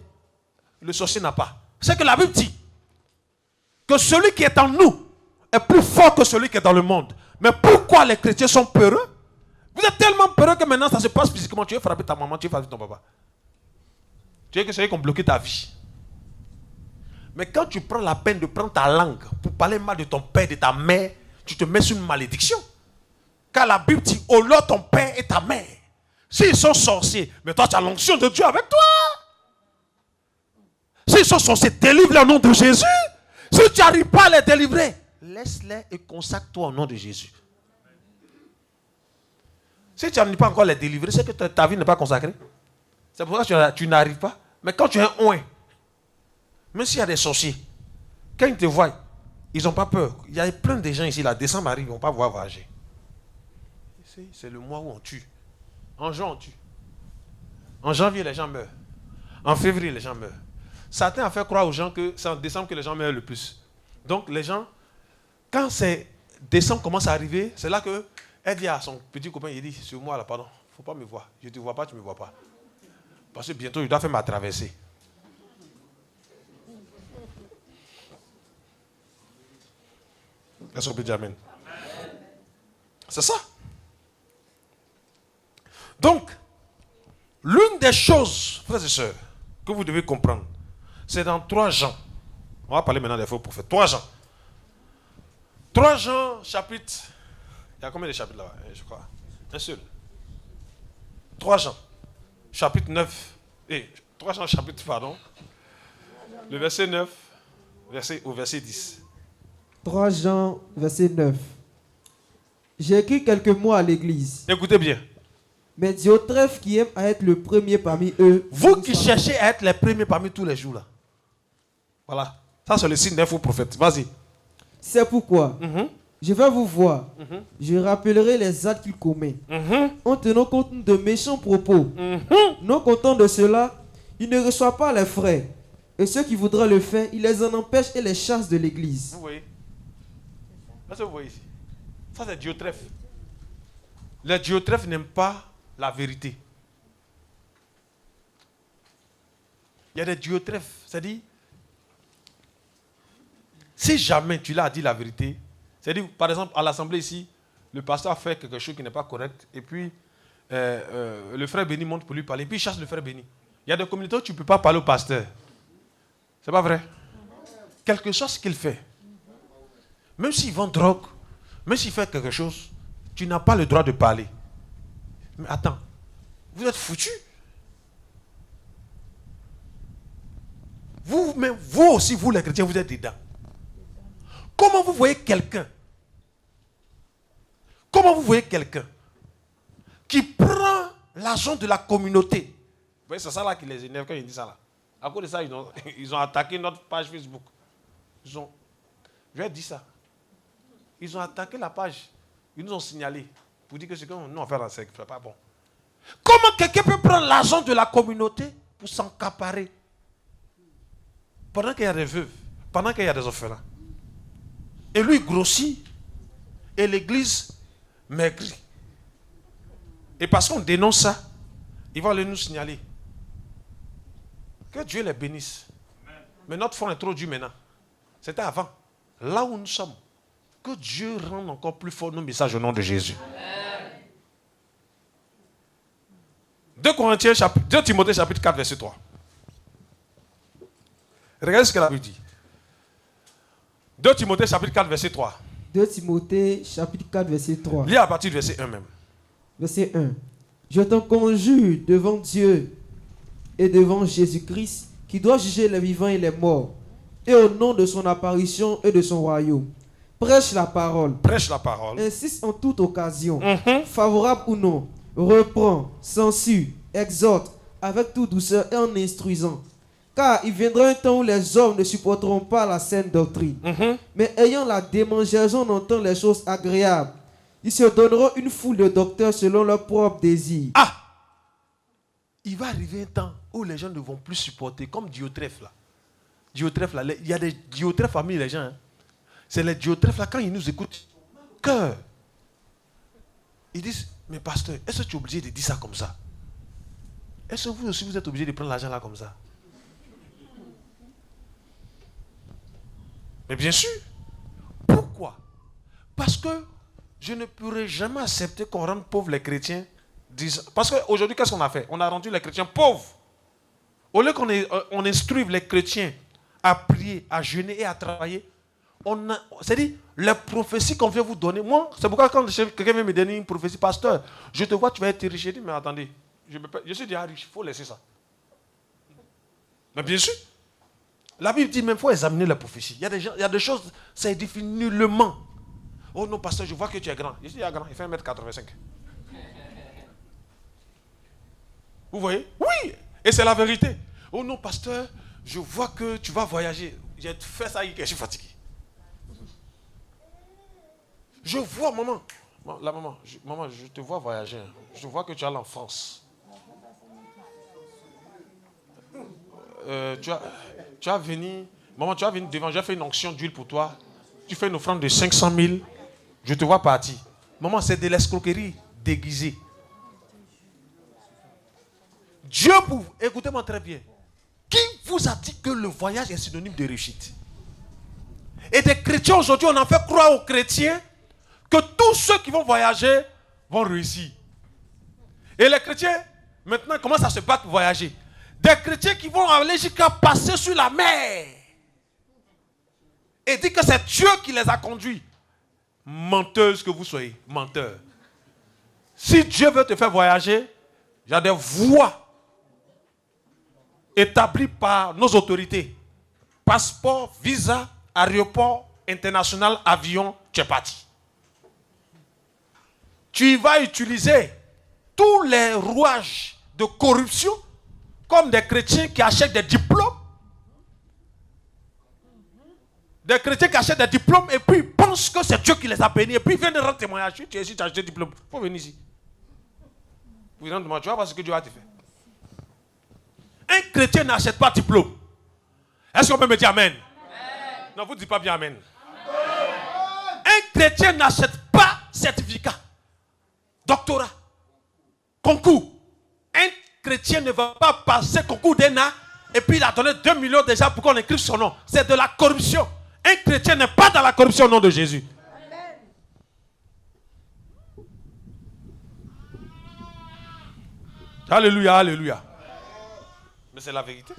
le sorcier n'a pas. C'est que la Bible dit que celui qui est en nous est plus fort que celui qui est dans le monde. Mais pourquoi les chrétiens sont peureux? Vous êtes tellement peureux que maintenant ça se passe physiquement. Tu veux frapper ta maman, tu veux frapper ton papa. Tu veux que c'est qu'on bloque ta vie. Mais quand tu prends la peine de prendre ta langue pour parler mal de ton père, de ta mère, tu te mets sur une malédiction. Car la Bible dit, honore ton père et ta mère. S'ils sont sorciers, mais toi tu as l'onction de Dieu avec toi. S'ils sont sorciers, délivre-les au nom de Jésus. Si tu n'arrives pas à les délivrer, laisse-les et consacre-toi au nom de Jésus. Si tu n'arrives pas encore à les délivrer, c'est que ta vie n'est pas consacrée. C'est pour ça que tu n'arrives pas. Mais quand tu es un oint, même s'il y a des sorciers, quand ils te voient, ils n'ont pas peur. Il y a plein de gens ici, là, décembre arrive, ils ne vont pas voir voyager. C'est le mois où on tue. En juin, on tue. En janvier, les gens meurent. En février, les gens meurent. Satan a fait croire aux gens que c'est en décembre que les gens meurent le plus. Donc, les gens, quand c'est décembre commence à arriver, c'est là que elle dit à son petit copain, il dit, sur moi, là, pardon, il ne faut pas me voir. Je ne te vois pas, tu ne me vois pas. Parce que bientôt, je dois faire ma traversée. Est-ce qu'on peut dire amen? C'est ça. Donc, l'une des choses, frères et sœurs, que vous devez comprendre, c'est dans 3 Jean. On va parler maintenant des faux prophètes. 3 Jean. 3 Jean, chapitre. Il y a combien de chapitres là-bas, je crois? Un seul. 3 Jean, chapitre 9. 3 Jean, chapitre, pardon. Le verset 9, au verset 10. 3 Jean, verset 9. J'ai écrit quelques mots à l'église. Écoutez bien. Mais Diotrephe qui aime à être le premier parmi eux. Vous qui cherchez à être les premiers parmi tous les jours là. Voilà. Ça c'est le signe d'un faux prophète. Vas-y. C'est pourquoi je vais vous voir. Je rappellerai les actes qu'il commet. En tenant compte de méchants propos. Non content de cela, il ne reçoit pas les frères. Et ceux qui voudraient le faire, il les en empêche et les chasse de l'église. Vous voyez? Est-ce que vous voyez ici? Ça c'est Diotrephe. Les Diotrephes n'aiment pas la vérité. Il y a des Diotrephes, c'est-à-dire, si jamais tu l'as dit la vérité, c'est-à-dire, par exemple, à l'assemblée ici, le pasteur a fait quelque chose qui n'est pas correct, et puis le frère béni monte pour lui parler, puis il chasse le frère béni. Il y a des communautés où tu ne peux pas parler au pasteur. C'est pas vrai? Quelque chose qu'il fait. Même s'il vend drogue, même s'il fait quelque chose, tu n'as pas le droit de parler. Mais attends, vous êtes foutus. Vous aussi, vous les chrétiens, vous êtes dedans. Comment vous voyez quelqu'un qui prend l'argent de la communauté? Vous voyez, c'est ça là qui les énerve quand ils disent ça là. À cause de ça, ils ont attaqué notre page Facebook. Je vais dire ça. Ils ont attaqué la page. Ils nous ont signalé pour dire que ce que nous on fait dans c'est pas bon. Comment quelqu'un peut prendre l'argent de la communauté pour s'encaparer pendant qu'il y a des veuves, pendant qu'il y a des orphelins? Et lui grossit et l'église maigrit. Et parce qu'on dénonce ça, il va aller nous signaler. Que Dieu les bénisse. Mais notre front est trop dur maintenant. C'était avant. Là où nous sommes. Que Dieu rende encore plus fort nos messages au nom de Jésus. Amen. 2 Timothée chapitre 4 verset 3. Regardez ce que la Bible dit. 2 Timothée chapitre 4 verset 3. 2 Timothée chapitre 4 verset 3. Lis à partir du verset 1 même. Verset 1. Je t'en conjure devant Dieu et devant Jésus-Christ qui doit juger les vivants et les morts, et au nom de son apparition et de son royaume. Prêche la parole. Prêche la parole. Insiste en toute occasion, favorable ou non. Reprend, censure, exhorte, avec toute douceur et en instruisant. Car il viendra un temps où les hommes ne supporteront pas la saine doctrine. Mais ayant la démangeaison d'entendre les choses agréables, ils se donneront une foule de docteurs selon leurs propres désirs. Ah! Il va arriver un temps où les gens ne vont plus supporter, comme Diotrephe là. Diotrephe là, il y a des Diotrephes parmi les gens. Hein. C'est les Diotrephes là, quand ils nous écoutent, cœur. Ils disent, mais pasteur, est-ce que tu es obligé de dire ça comme ça? Est-ce que vous aussi vous êtes obligé de prendre l'argent là comme ça? Mais bien sûr. Pourquoi? Parce que Je ne pourrai jamais accepter qu'on rende pauvres les chrétiens. Parce qu'aujourd'hui, qu'est-ce qu'on a fait? On a rendu les chrétiens pauvres. Au lieu qu'on instruive les chrétiens à prier, à jeûner et à travailler, c'est-à-dire, les prophéties qu'on vient vous donner, moi, c'est pourquoi quand quelqu'un vient me donner une prophétie, pasteur, je te vois, tu vas être riche. Je dis, mais attendez, je suis déjà riche, il faut laisser ça. Mais bien sûr, la Bible dit même qu'il faut examiner la prophétie. Il y a des choses, ça édifie nullement. Oh non, pasteur, je vois que tu es grand. Je dis, il est grand, il fait 1m85. Vous voyez? Oui, et c'est la vérité. Oh non, pasteur, je vois que tu vas voyager. J'ai fait ça hier, je suis fatigué. Je vois, maman. Maman, je te vois voyager. Je vois que tu as l'enfance. Tu as venu. Maman, tu as venu devant. J'ai fait une onction d'huile pour toi. Tu fais une offrande de 500 000. Je te vois partir. Maman, c'est de l'escroquerie déguisée. Dieu, écoutez-moi très bien. Qui vous a dit que le voyage est synonyme de réussite? Et des chrétiens aujourd'hui, on en fait croire aux chrétiens que tous ceux qui vont voyager vont réussir. Et les chrétiens, maintenant, commencent à se battre pour voyager. Des chrétiens qui vont aller jusqu'à passer sur la mer. Et dire que c'est Dieu qui les a conduits. Menteuse que vous soyez, menteur. Si Dieu veut te faire voyager, il y a des voies établies par nos autorités. Passeport, visa, aéroport, international, avion, tu es parti. Tu vas utiliser tous les rouages de corruption comme des chrétiens qui achètent des diplômes. Des chrétiens qui achètent des diplômes et puis ils pensent que c'est Dieu qui les a bénis. Et puis ils viennent de rendre témoignage. Tu es ici, tu as acheté des diplômes. Il faut venir ici. Vous rentrez, tu vas voir ce que Dieu va te faire. Un chrétien n'achète pas de diplôme. Est-ce qu'on peut me dire amen? Non, vous ne dites pas bien amen. Un chrétien n'achète pas certificat, doctorat, concours. Un chrétien ne va pas passer concours d'ENA et puis il a donné 2 millions déjà pour qu'on écrive son nom. C'est de la corruption. Un chrétien n'est pas dans la corruption au nom de Jésus. Amen. Alléluia, alléluia. Mais c'est la vérité.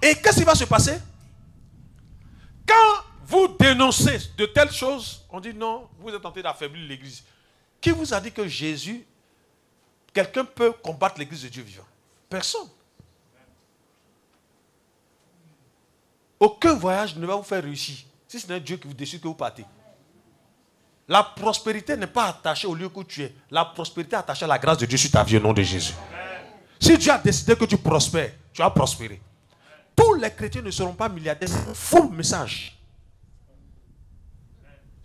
Et qu'est-ce qui va se passer? Quand vous dénoncez de telles choses, on dit non, vous êtes tenté d'affaiblir l'église. Qui vous a dit que Jésus, quelqu'un peut combattre l'église de Dieu vivant? Personne. Aucun voyage ne va vous faire réussir si ce n'est Dieu qui vous décide que vous partez. La prospérité n'est pas attachée au lieu où tu es. La prospérité est attachée à la grâce de Dieu sur ta vie au nom de Jésus. Si Dieu a décidé que tu prospères, tu vas prospérer. Tous les chrétiens ne seront pas milliardaires. C'est un faux message.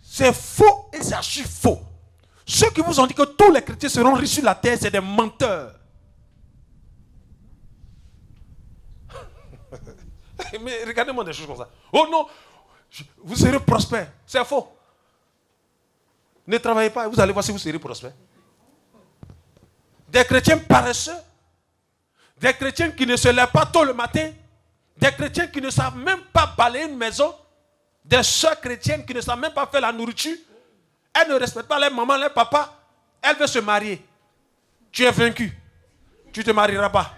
C'est faux et c'est archi faux. Ceux qui vous ont dit que tous les chrétiens seront riches sur la terre, c'est des menteurs. Mais regardez-moi des choses comme ça. Oh non, vous serez prospère. C'est faux. Ne travaillez pas, vous allez voir si vous serez prospère. Des chrétiens paresseux. Des chrétiens qui ne se lèvent pas tôt le matin. Des chrétiens qui ne savent même pas balayer une maison. Des sœurs chrétiennes qui ne savent même pas faire la nourriture. Elles ne respectent pas les mamans, les papas. Elles veulent se marier. Tu es vaincu. Tu ne te marieras pas.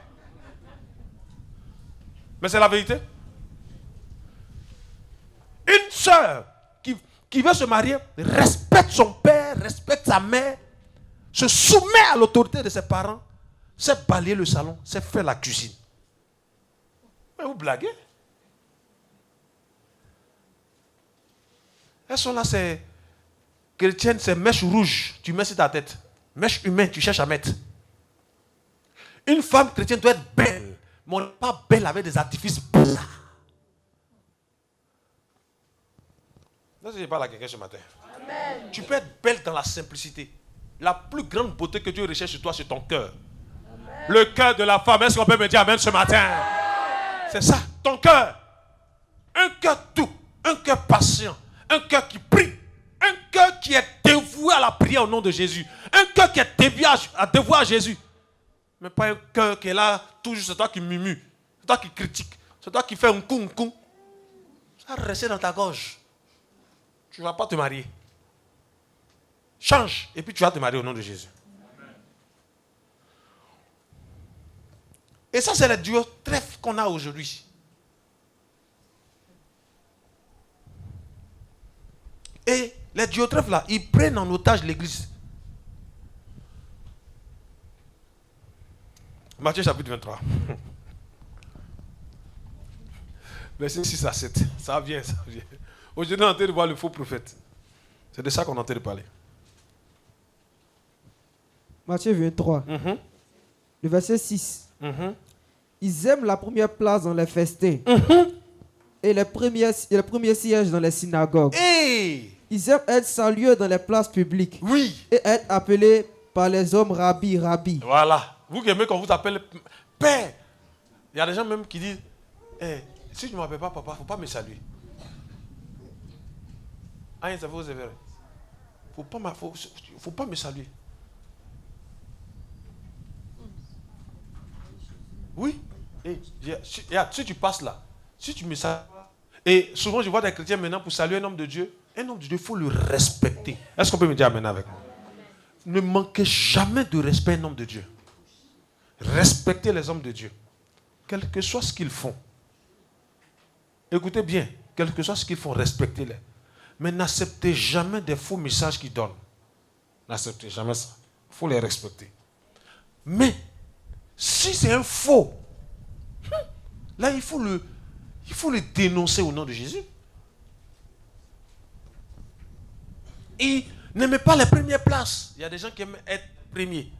Mais c'est la vérité. Une sœur qui veut se marier respecte son père, respecte sa mère, se soumet à l'autorité de ses parents, sait balayer le salon, sait faire la cuisine. Mais vous blaguez? Elles sont là, c'est chrétiennes, c'est mèche rouge, tu mets sur ta tête. Mèche humaine, tu cherches à mettre. Une femme chrétienne doit être belle, mais on n'est pas belle avec des artifices bizarres. Là, je parle à quelqu'un ce matin. Amen. Tu peux être belle dans la simplicité. La plus grande beauté que Dieu recherche sur toi, c'est ton cœur. Amen. Le cœur de la femme. Est-ce qu'on peut me dire amen ce matin? Amen. C'est ça, ton cœur. Un cœur doux, un cœur patient, un cœur qui prie, un cœur qui est dévoué à la prière au nom de Jésus, un cœur qui est dévoué à Jésus. Mais pas un cœur qui est là, toujours c'est toi qui murmure, c'est toi qui critique, c'est toi qui fais un coup. Ça reste dans ta gorge. tu ne vas pas te marier. Change et puis tu vas te marier au nom de Jésus. Et ça, c'est le duo trèfle qu'on a aujourd'hui. Et les duotrèfles là, ils prennent en otage l'église. Matthieu chapitre 23. Verset 6 à 7. Ça vient. Aujourd'hui, on est en train de voir le faux prophète. C'est de ça qu'on est en train de parler. Matthieu 23, le verset 6. Ils aiment la première place dans les festins et les premiers sièges dans les synagogues. Hey! Ils aiment être salués dans les places publiques. Oui. Et être appelés par les hommes rabbi, rabbi. Voilà. Vous qui aimez qu'on vous appelle père. Il y a des gens même qui disent si tu ne m'appelles pas papa, il ne faut pas me saluer. Ah, ça vous est vrai. Faut pas me saluer. Oui. Si tu passes là, si tu me salues, et souvent je vois des chrétiens maintenant pour saluer un homme de Dieu, il faut le respecter. Est-ce qu'on peut me dire amen avec moi? Ne manquez jamais de respect à un homme de Dieu. Respectez les hommes de Dieu. Quel que soit ce qu'ils font. Écoutez bien, quel que soit ce qu'ils font, respectez-les. Mais n'acceptez jamais des faux messages qu'ils donnent. N'acceptez jamais ça. Il faut les respecter. Mais, si c'est un faux, là il faut le dénoncer au nom de Jésus. Et n'aimez pas les premières places. Il y a des gens qui aiment être premiers.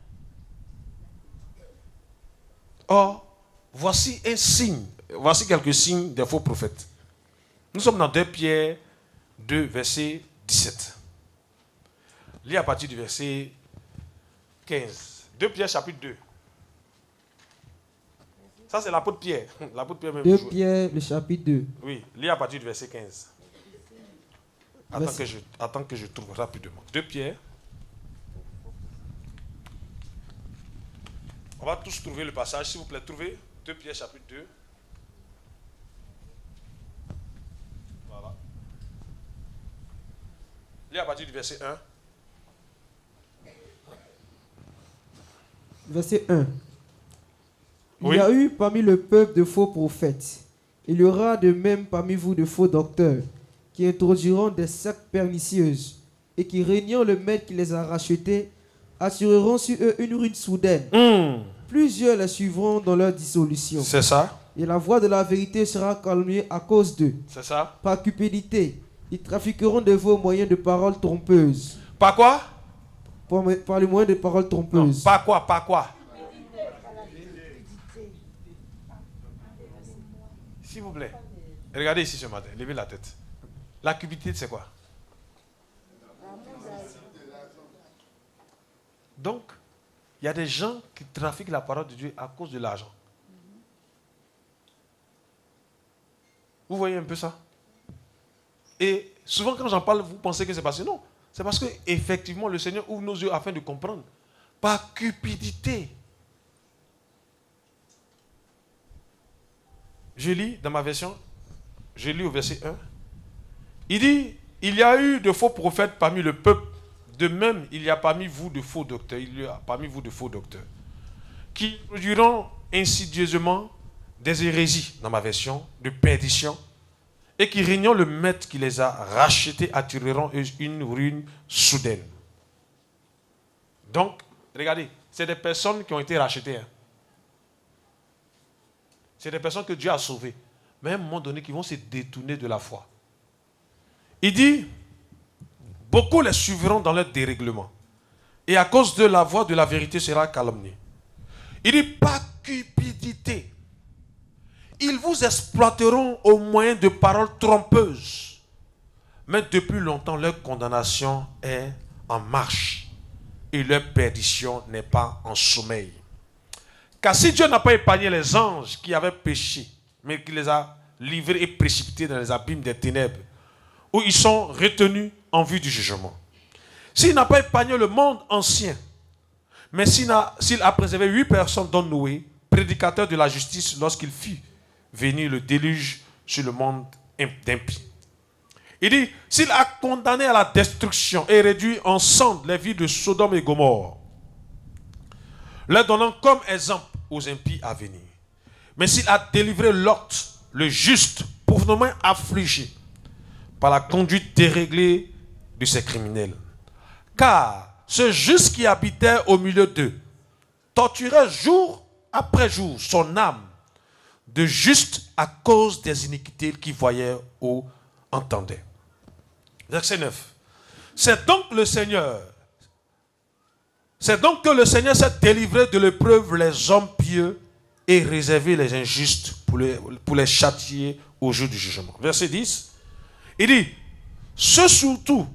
Or, voici un signe. Voici quelques signes des faux prophètes. Nous sommes dans 2 Pierre 2, verset 17. Lis à partir du verset 15. 2 Pierre chapitre 2. Ça, c'est l'apôtre Pierre. L'apôtre Pierre même. 2 Pierre, le chapitre 2. Oui, lis à partir du verset 15. Attends que je trouve rapidement. 2 Pierre. On va tous trouver le passage, s'il vous plaît. Trouvez 2 Pierre chapitre 2. Voilà. Lis à partir du verset 1. Verset 1. Oui. Il y a eu parmi le peuple de faux prophètes. Il y aura de même parmi vous de faux docteurs qui introduiront des sectes pernicieuses et qui, régnant le maître qui les a rachetés, attireront sur eux une ruine soudaine. Plusieurs les suivront dans leur dissolution. C'est ça. Et la voix de la vérité sera calmée à cause d'eux. C'est ça. Par cupidité, ils trafiqueront de vos moyens de paroles trompeuses. Par quoi? Par le moyen de paroles trompeuses. Non, par quoi? Par quoi? S'il vous plaît. Regardez ici ce matin. Levez la tête. La cupidité, c'est quoi? Donc, il y a des gens qui trafiquent la parole de Dieu à cause de l'argent. Vous voyez un peu ça? Et souvent quand j'en parle, vous pensez que c'est parce que non. C'est parce que effectivement le Seigneur ouvre nos yeux afin de comprendre. Par cupidité. Je lis dans ma version, je lis au verset 1. Il dit, il y a eu de faux prophètes parmi le peuple. De même, il y a parmi vous de faux docteurs. Il y a parmi vous de faux docteurs. Qui produiront insidieusement des hérésies, dans ma version, de perdition. Et qui, régnant le maître qui les a rachetés, attireront une ruine soudaine. Donc, regardez, c'est des personnes qui ont été rachetées. C'est des personnes que Dieu a sauvées. Mais à un moment donné, qui vont se détourner de la foi. Il dit, beaucoup les suivront dans leur dérèglement. Et à cause de la voix de la vérité sera calomniée. Il dit, par cupidité, ils vous exploiteront au moyen de paroles trompeuses. Mais depuis longtemps, leur condamnation est en marche. Et leur perdition n'est pas en sommeil. Car si Dieu n'a pas épargné les anges qui avaient péché, mais qui les a livrés et précipités dans les abîmes des ténèbres, où ils sont retenus en vue du jugement. S'il n'a pas épargné le monde ancien, mais s'il a préservé 8 personnes dont Noé, prédicateur de la justice, lorsqu'il fit venir le déluge sur le monde d'impies. Il dit, s'il a condamné à la destruction et réduit en cendres les villes de Sodome et Gomorrhe, leur donnant comme exemple aux impies à venir. Mais s'il a délivré Lot, le juste, profondément affligé par la conduite déréglée de ces criminels. Car ce juste qui habitait au milieu d'eux torturait jour après jour son âme de juste à cause des iniquités qu'il voyait ou entendait. Verset 9. C'est donc que le Seigneur s'est délivré de l'épreuve les hommes pieux et réservé les injustes pour les châtier au jour du jugement. Verset 10. Il dit, ceux surtout,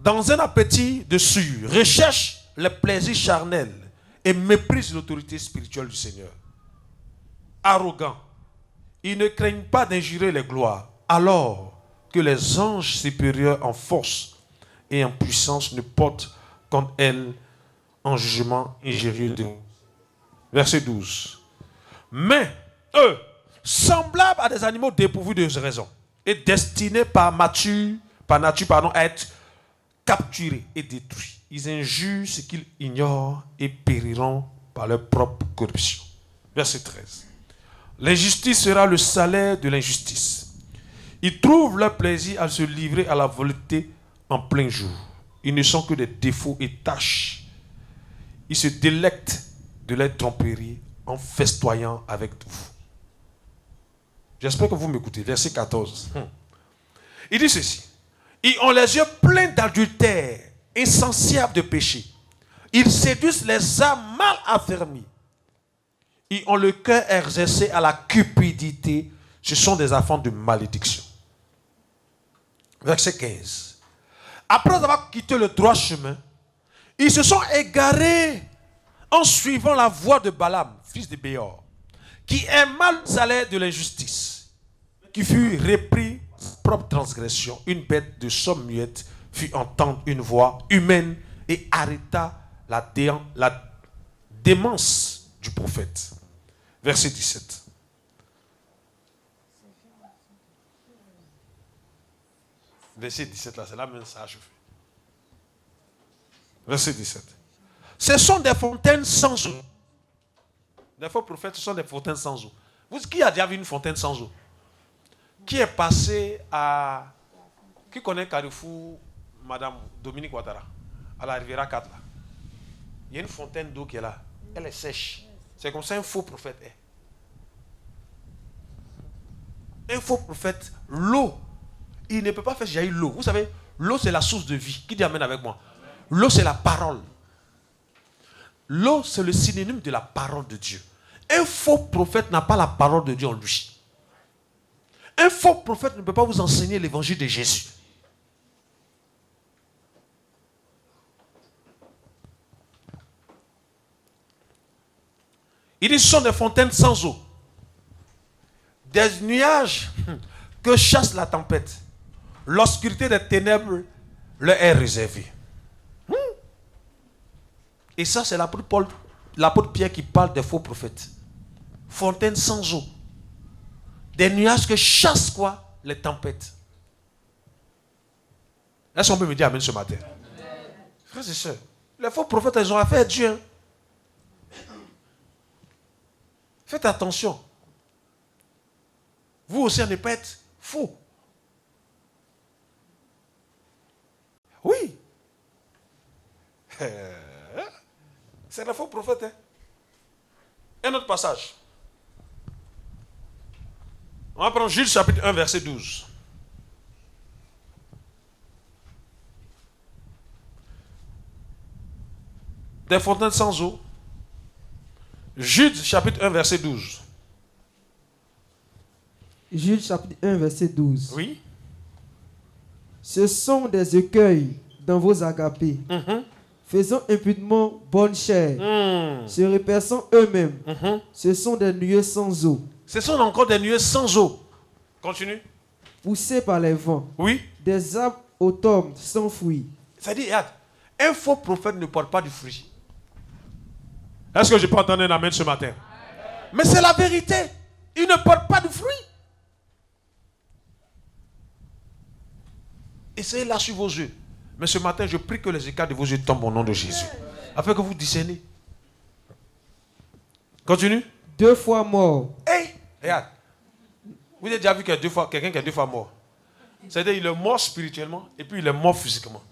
dans un appétit de sueur, recherchent les plaisirs charnels et méprisent l'autorité spirituelle du Seigneur. Arrogants, ils ne craignent pas d'injurer les gloires, alors que les anges supérieurs en force et en puissance ne portent contre elles en jugement injurieux. Verset 12. Mais eux, semblables à des animaux dépourvus de raison et destinés par nature à être capturés et détruits, ils injurent ce qu'ils ignorent et périront par leur propre corruption. Verset 13. L'injustice sera le salaire de l'injustice. Ils trouvent leur plaisir à se livrer à la volonté en plein jour. Ils ne sont que des défauts et tâches. Ils se délectent de leur tromperie en festoyant avec vous. J'espère que vous m'écoutez. Verset 14. Il dit ceci. Ils ont les yeux pleins d'adultère, insatiables de péché. Ils séduisent les âmes mal affermies. Ils ont le cœur exercé à la cupidité. Ce sont des enfants de malédiction. Verset 15. Après avoir quitté le droit chemin, ils se sont égarés en suivant la voie de Balaam, fils de Béor, qui aima le salaire de l'injustice, qui fut repris sa propre transgression. Une bête de somme muette fit entendre une voix humaine et arrêta la démence du prophète. Verset 17. Verset 17 là, c'est là même ça achevé. Verset 17. Ce sont des fontaines sans eau. Les faux prophètes, ce sont des fontaines sans eau. Qui a déjà vu une fontaine sans eau? Qui est passé à... Qui connaît Carrefour, Madame Dominique Ouattara, à la Riviera 4 là? Il y a une fontaine d'eau qui est là. Elle est sèche. C'est comme ça un faux prophète est. Un faux prophète, l'eau, il ne peut pas faire jaillir l'eau. Vous savez, l'eau c'est la source de vie. Qui dit amène avec moi? L'eau c'est la parole. L'eau c'est le synonyme de la parole de Dieu. Un faux prophète n'a pas la parole de Dieu en lui. Un faux prophète ne peut pas vous enseigner l'évangile de Jésus. Il dit ce sont des fontaines sans eau. Des nuages que chasse la tempête. L'obscurité des ténèbres leur est réservée. Et ça, c'est l'apôtre Pierre qui parle des faux prophètes. Fontaines sans eau. Des nuages que chassent quoi? Les tempêtes. Est-ce qu'on peut me dire amen ce matin? Frères et sœurs, les faux prophètes, ils ont affaire à Dieu. Faites attention. Vous aussi, à ne pas être faux. Oui. C'est le faux prophète. Hein? Un autre passage. On va prendre Jude chapitre 1, verset 12. Des fontaines sans eau. Jude chapitre 1, verset 12. Jude chapitre 1, verset 12. Oui. Ce sont des écueils dans vos agapés, faisant impunément bonne chair, se reperçant eux-mêmes. Ce sont des nuées sans eau. Ce sont encore des nuées sans eau. Continue. Poussés par les vents. Oui. Des arbres automnes sans fruits. C'est-à-dire, regarde, un faux prophète ne porte pas du fruit. Est-ce que je peux entendre un amen ce matin? Amen. Mais c'est la vérité. Il ne porte pas de fruit. essayez-la sur vos yeux. Mais ce matin, je prie que les écailles de vos yeux tombent au nom de Jésus. Afin que vous discerniez. Continue. 2 fois mort. Hey, regarde. Vous avez déjà vu quelqu'un qui est 2 fois mort. C'est-à-dire qu'il est mort spirituellement et puis il est mort physiquement.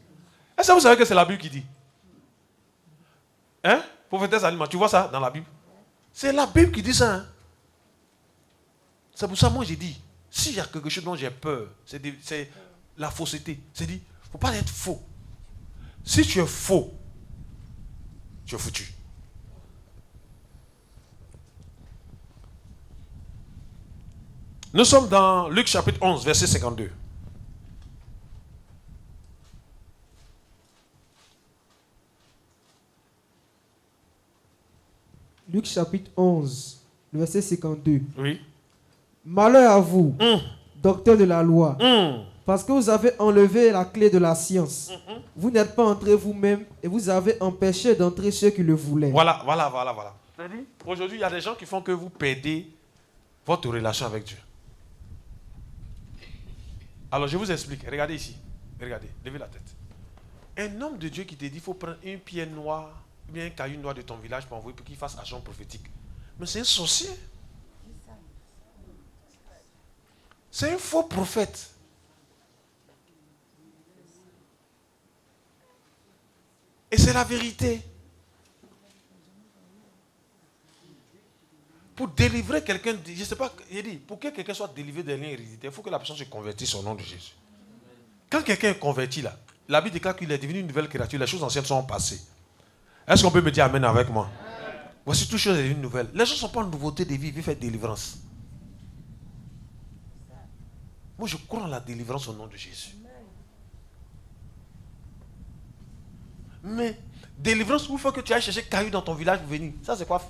Est-ce que vous savez que c'est la Bible qui dit? Hein? Prophétesse Alima, tu vois ça dans la Bible? C'est la Bible qui dit ça. Hein? C'est pour ça que moi j'ai dit, s'il y a quelque chose dont j'ai peur, c'est la fausseté. C'est-à-dire, il ne faut pas être faux. Si tu es faux, tu es foutu. Nous sommes dans Luc chapitre 11, verset 52. Luc chapitre 11, verset 52. Oui. Malheur à vous, docteur de la loi, parce que vous avez enlevé la clé de la science. Vous n'êtes pas entré vous-même et vous avez empêché d'entrer ceux qui le voulaient. Voilà. Aujourd'hui, il y a des gens qui font que vous perdez votre relation avec Dieu. Alors, je vous explique. Regardez ici. Regardez, levez la tête. Un homme de Dieu qui te dit qu'il faut prendre une pierre noire, ou bien un caillou noir de ton village pour envoyer pour qu'il fasse agent prophétique. Mais c'est un sorcier. C'est un faux prophète. Et c'est la vérité. Pour délivrer quelqu'un, je ne sais pas, il dit, pour que quelqu'un soit délivré des liens héréditaires, il faut que la personne se convertisse au nom de Jésus. Quand quelqu'un est converti là, la Bible déclare qu'il est devenu une nouvelle créature, les choses anciennes sont passées. Est-ce qu'on peut me dire amen avec moi? Voici toutes choses devenues nouvelles. Les gens ne sont pas en nouveauté de vie, ils veulent faire délivrance. Moi je crois en la délivrance au nom de Jésus. Mais délivrance, il faut que tu ailles chercher caillou dans ton village pour venir. Ça c'est quoi?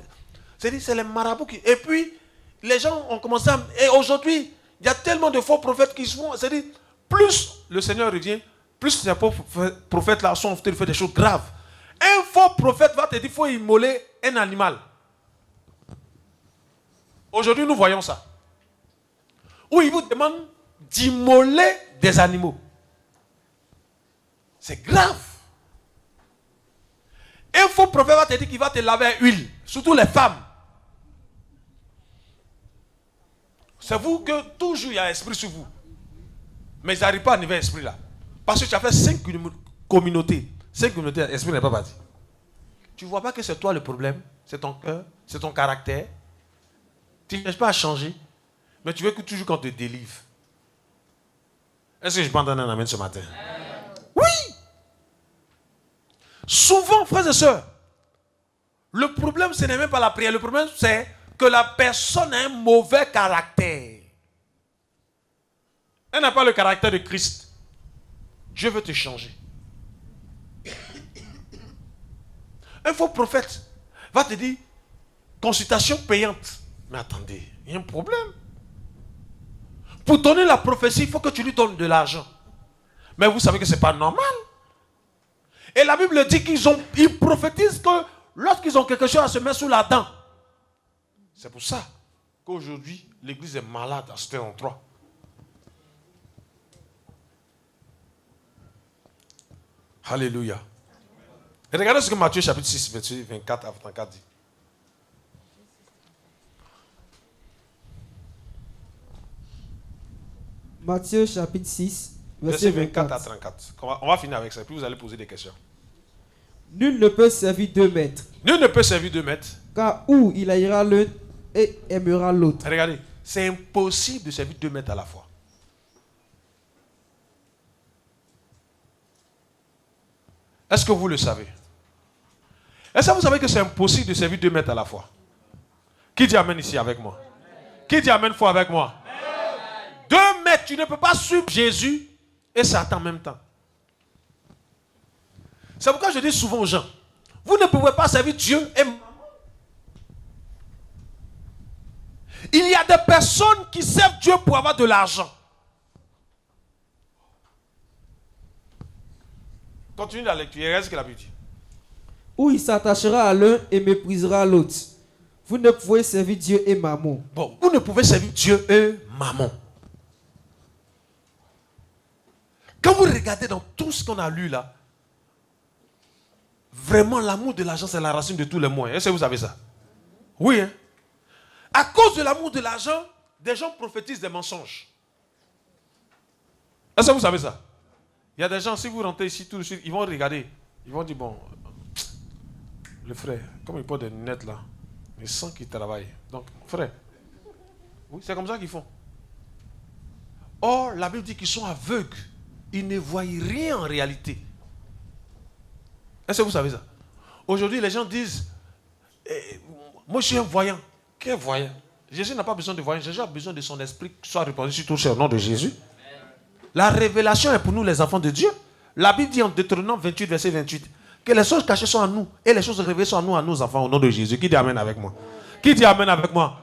C'est-à-dire c'est les marabouts qui... Et puis, les gens ont commencé à... Et aujourd'hui, il y a tellement de faux prophètes qui se font... C'est-à-dire, plus le Seigneur revient, plus ces faux prophètes-là sont en train de faire des choses graves. Un faux prophète va te dire qu'il faut immoler un animal. Aujourd'hui, nous voyons ça. Où il vous demande d'immoler des animaux. C'est grave. Un faux prophète va te dire qu'il va te laver à huile, surtout les femmes. C'est vous que toujours il y a esprit sur vous. Mais ils n'arrivent pas à niveau esprit là. Parce que tu as fait 5 communautés. 5 communautés, l'esprit n'est pas parti. Tu ne vois pas que c'est toi le problème. C'est ton cœur, c'est ton caractère. Tu ne cherches pas à changer. Mais tu veux que toujours qu'on te délivre. Est-ce que je peux entendre un amen ce matin? Oui! Souvent, frères et sœurs, le problème, ce n'est même pas la prière. Le problème, c'est que la personne a un mauvais caractère. Elle n'a pas le caractère de Christ. Dieu veut te changer. Un faux prophète va te dire consultation payante. Mais attendez, il y a un problème. Pour donner la prophétie, il faut que tu lui donnes de l'argent. Mais vous savez que ce n'est pas normal. Et la Bible dit qu'ils prophétisent que lorsqu'ils ont quelque chose à se mettre sous la dent. C'est pour ça qu'aujourd'hui, l'église est malade à cet endroit. Alléluia. Et regardez ce que Matthieu chapitre 6, verset 24 à 34 dit. Matthieu chapitre 6, verset 24 à 34. On va finir avec ça, puis vous allez poser des questions. Nul ne peut servir 2 maîtres. Nul ne peut servir 2 maîtres. Car où il haïra l'un et aimera l'autre. Regardez, c'est impossible de servir 2 maîtres à la fois. Est-ce que vous le savez? Est-ce que vous savez que c'est impossible de servir 2 maîtres à la fois? Qui dit amen ici avec moi? Qui dit amen fort avec moi? 2 maîtres, tu ne peux pas suivre Jésus et Satan en même temps. C'est pourquoi je dis souvent aux gens, vous ne pouvez pas servir Dieu et maman. Il y a des personnes qui servent Dieu pour avoir de l'argent. Continue la lecture, il reste ce que la Bible dit. Ou il s'attachera à l'un et méprisera l'autre. Vous ne pouvez servir Dieu et maman. Bon, vous ne pouvez servir Dieu et maman. Quand vous regardez dans tout ce qu'on a lu là, vraiment l'amour de l'argent c'est la racine de tous les maux. Est-ce que vous savez ça? Oui. Hein? À cause de l'amour de l'argent, des gens prophétisent des mensonges. Est-ce que vous savez ça? Il y a des gens, si vous rentrez ici tout de suite, ils vont regarder. Ils vont dire, bon, le frère, comme il porte des lunettes là, il sent qu'il travaille. Donc, frère, oui, c'est comme ça qu'ils font. Or, la Bible dit qu'ils sont aveugles. Ils ne voient rien en réalité. Est-ce que vous savez ça? Aujourd'hui, les gens disent, moi je suis un voyant. Quel voyant? Jésus n'a pas besoin de voyant. Jésus a besoin de son esprit qui soit répandu sur tout au nom de Jésus. La révélation est pour nous les enfants de Dieu. La Bible dit en Deutéronome 28, verset 28, que les choses cachées sont en nous et les choses révélées sont en nous, à nos enfants, au nom de Jésus. Qui dit Amen avec moi? Qui dit Amen avec moi?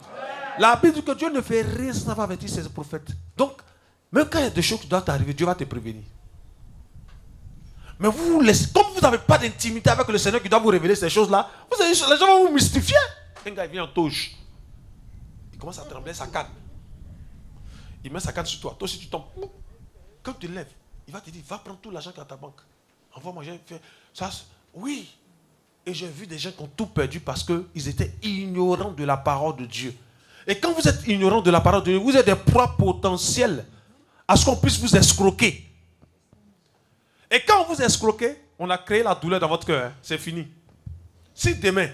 La Bible dit que Dieu ne fait rien sans avoir averti ses prophètes. Donc, même quand il y a des choses qui doivent arriver, Dieu va te prévenir. Mais vous laissez, comme vous n'avez pas d'intimité avec le Seigneur qui doit vous révéler ces choses-là, les gens vont vous mystifier. Un gars il vient en touche. Il commence à trembler sa canne. Il met sa canne sur toi. Toi aussi tu tombes. Quand tu te lèves, il va te dire, va prendre tout l'argent qui est dans ta banque. Envoie-moi, j'ai fait ça. Oui. Et j'ai vu des gens qui ont tout perdu parce qu'ils étaient ignorants de la parole de Dieu. Et quand vous êtes ignorant de la parole de Dieu, vous êtes des proies potentielles à ce qu'on puisse vous escroquer. Et quand on vous escroquez, on a créé la douleur dans votre cœur. Hein. C'est fini. Si demain,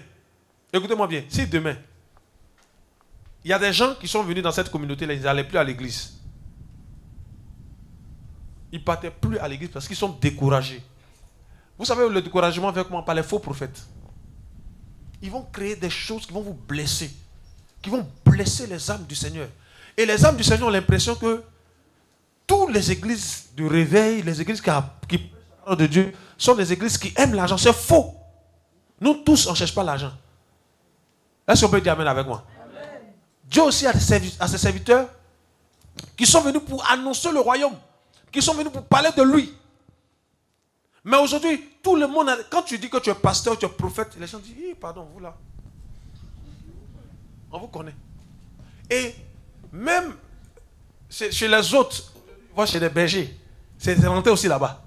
écoutez-moi bien, si demain, il y a des gens qui sont venus dans cette communauté-là, ils n'allaient plus à l'église. Ils ne partaient plus à l'église parce qu'ils sont découragés. Vous savez, le découragement vient comment? Par les faux prophètes. Ils vont créer des choses qui vont vous blesser, qui vont blesser les âmes du Seigneur. Et les âmes du Seigneur ont l'impression que toutes les églises de réveil, les églises qui parlent de Dieu, sont des églises qui aiment l'argent. C'est faux. Nous tous, on ne cherche pas l'argent. Est-ce qu'on peut dire Amen avec moi? Amen. Dieu aussi a ses serviteurs qui sont venus pour annoncer le royaume, qui sont venus pour parler de lui. Mais aujourd'hui, tout le monde, quand tu dis que tu es pasteur, tu es prophète, les gens disent, pardon, vous là, on vous connaît. Et même chez les autres, chez les bergers, c'est rentré aussi là-bas.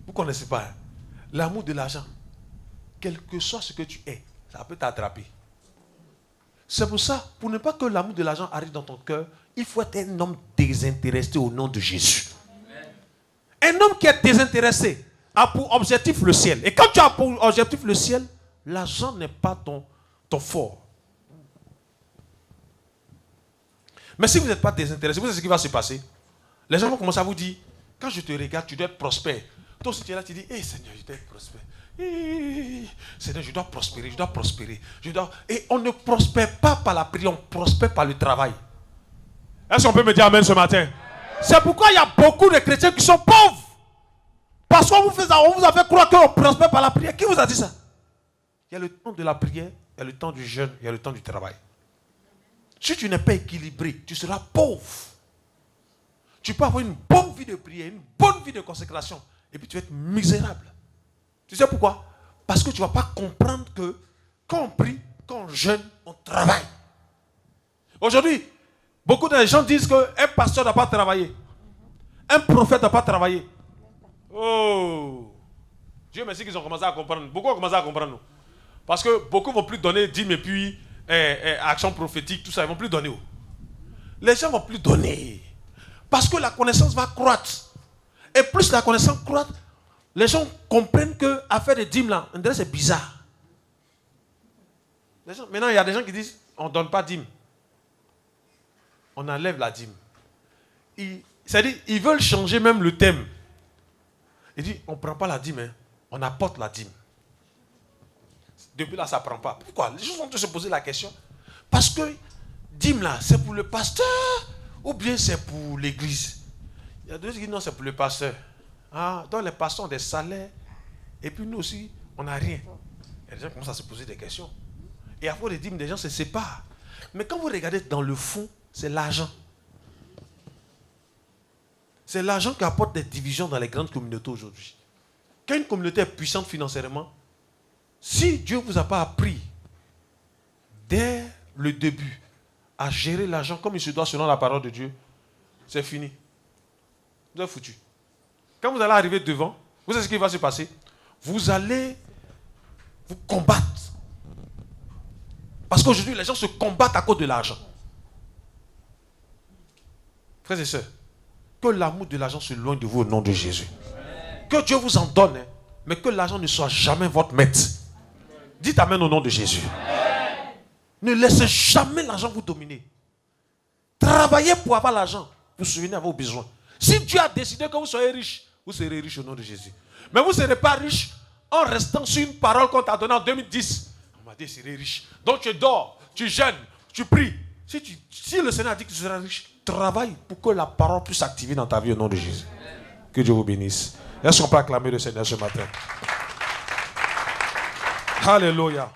Vous ne connaissez pas. Hein? L'amour de l'argent, quel que soit ce que tu es, ça peut t'attraper. C'est pour ça, pour ne pas que l'amour de l'argent arrive dans ton cœur, il faut être un homme désintéressé au nom de Jésus. Un homme qui est désintéressé a pour objectif le ciel. Et quand tu as pour objectif le ciel, l'argent n'est pas ton fort. Mais si vous n'êtes pas désintéressé, vous savez ce qui va se passer? Les gens vont commencer à vous dire, quand je te regarde, tu dois être prospère. Toi aussi tu es là, tu dis, Seigneur, je dois être prospère. Seigneur, je dois prospérer, je dois prospérer. Et on ne prospère pas par la prière, on prospère par le travail. Est-ce qu'on peut me dire Amen ce matin? C'est pourquoi il y a beaucoup de chrétiens qui sont pauvres. Parce qu'on vous a fait croire qu'on prospère par la prière. Qui vous a dit ça? Il y a le temps de la prière, il y a le temps du jeûne, il y a le temps du travail. Si tu n'es pas équilibré, tu seras pauvre. Tu peux avoir une bonne vie de prière, une bonne vie de consécration, et puis tu vas être misérable. Tu sais pourquoi? Parce que tu ne vas pas comprendre que quand on prie, quand on jeûne, on travaille. Aujourd'hui, beaucoup de gens disent qu'un pasteur ne doit pas travailler. Un prophète ne doit pas travailler. Oh! Dieu merci qu'ils ont commencé à comprendre. Beaucoup ont commencé à comprendre. Parce que beaucoup ne vont plus donner dîmes et puis action prophétique, tout ça, ils ne vont plus donner. Les gens ne vont plus donner. Parce que la connaissance va croître. Et plus la connaissance croît, les gens comprennent qu'à faire des dîmes là, on dirait c'est bizarre. Maintenant, il y a des gens qui disent on ne donne pas dîme. On enlève la dîme. C'est-à-dire, ils veulent changer même le thème. Ils disent on ne prend pas la dîme, hein, on apporte la dîme. Depuis là, ça ne prend pas. Pourquoi? Les gens vont se poser la question. Parce que dîme là, c'est pour le pasteur ou bien c'est pour l'église? Il y a d'autres qui disent non, c'est pour le pasteur. Donc les pasteurs ont des salaires et puis nous aussi, on n'a rien. Et les gens commencent à se poser des questions. Et à force des dîmes, des gens se séparent. Mais quand vous regardez dans le fond, c'est l'argent. C'est l'argent qui apporte des divisions dans les grandes communautés aujourd'hui. Quand une communauté est puissante financièrement, si Dieu ne vous a pas appris dès le début à gérer l'argent comme il se doit selon la parole de Dieu, c'est fini. Vous êtes foutu. quand vous allez arriver devant, vous savez ce qui va se passer? Vous allez vous combattre. Parce qu'aujourd'hui, les gens se combattent à cause de l'argent. Frères et sœurs, que l'amour de l'argent se loigne de vous au nom de Jésus. Que Dieu vous en donne, hein, mais que l'argent ne soit jamais votre maître. Dites amen au nom de Jésus. Ne laissez jamais l'argent vous dominer. Travaillez pour avoir l'argent, pour souvenir à vos besoins. Si Dieu a décidé que vous soyez riche, vous serez riche au nom de Jésus. Mais vous ne serez pas riche en restant sur une parole qu'on t'a donnée en 2010. On m'a dit, je serai riche. Donc tu dors, tu jeûnes, tu pries. Si le Seigneur a dit que tu seras riche, travaille pour que la parole puisse s'activer dans ta vie au nom de Jésus. Que Dieu vous bénisse. Est-ce qu'on peut acclamer le Seigneur ce matin? Alléluia.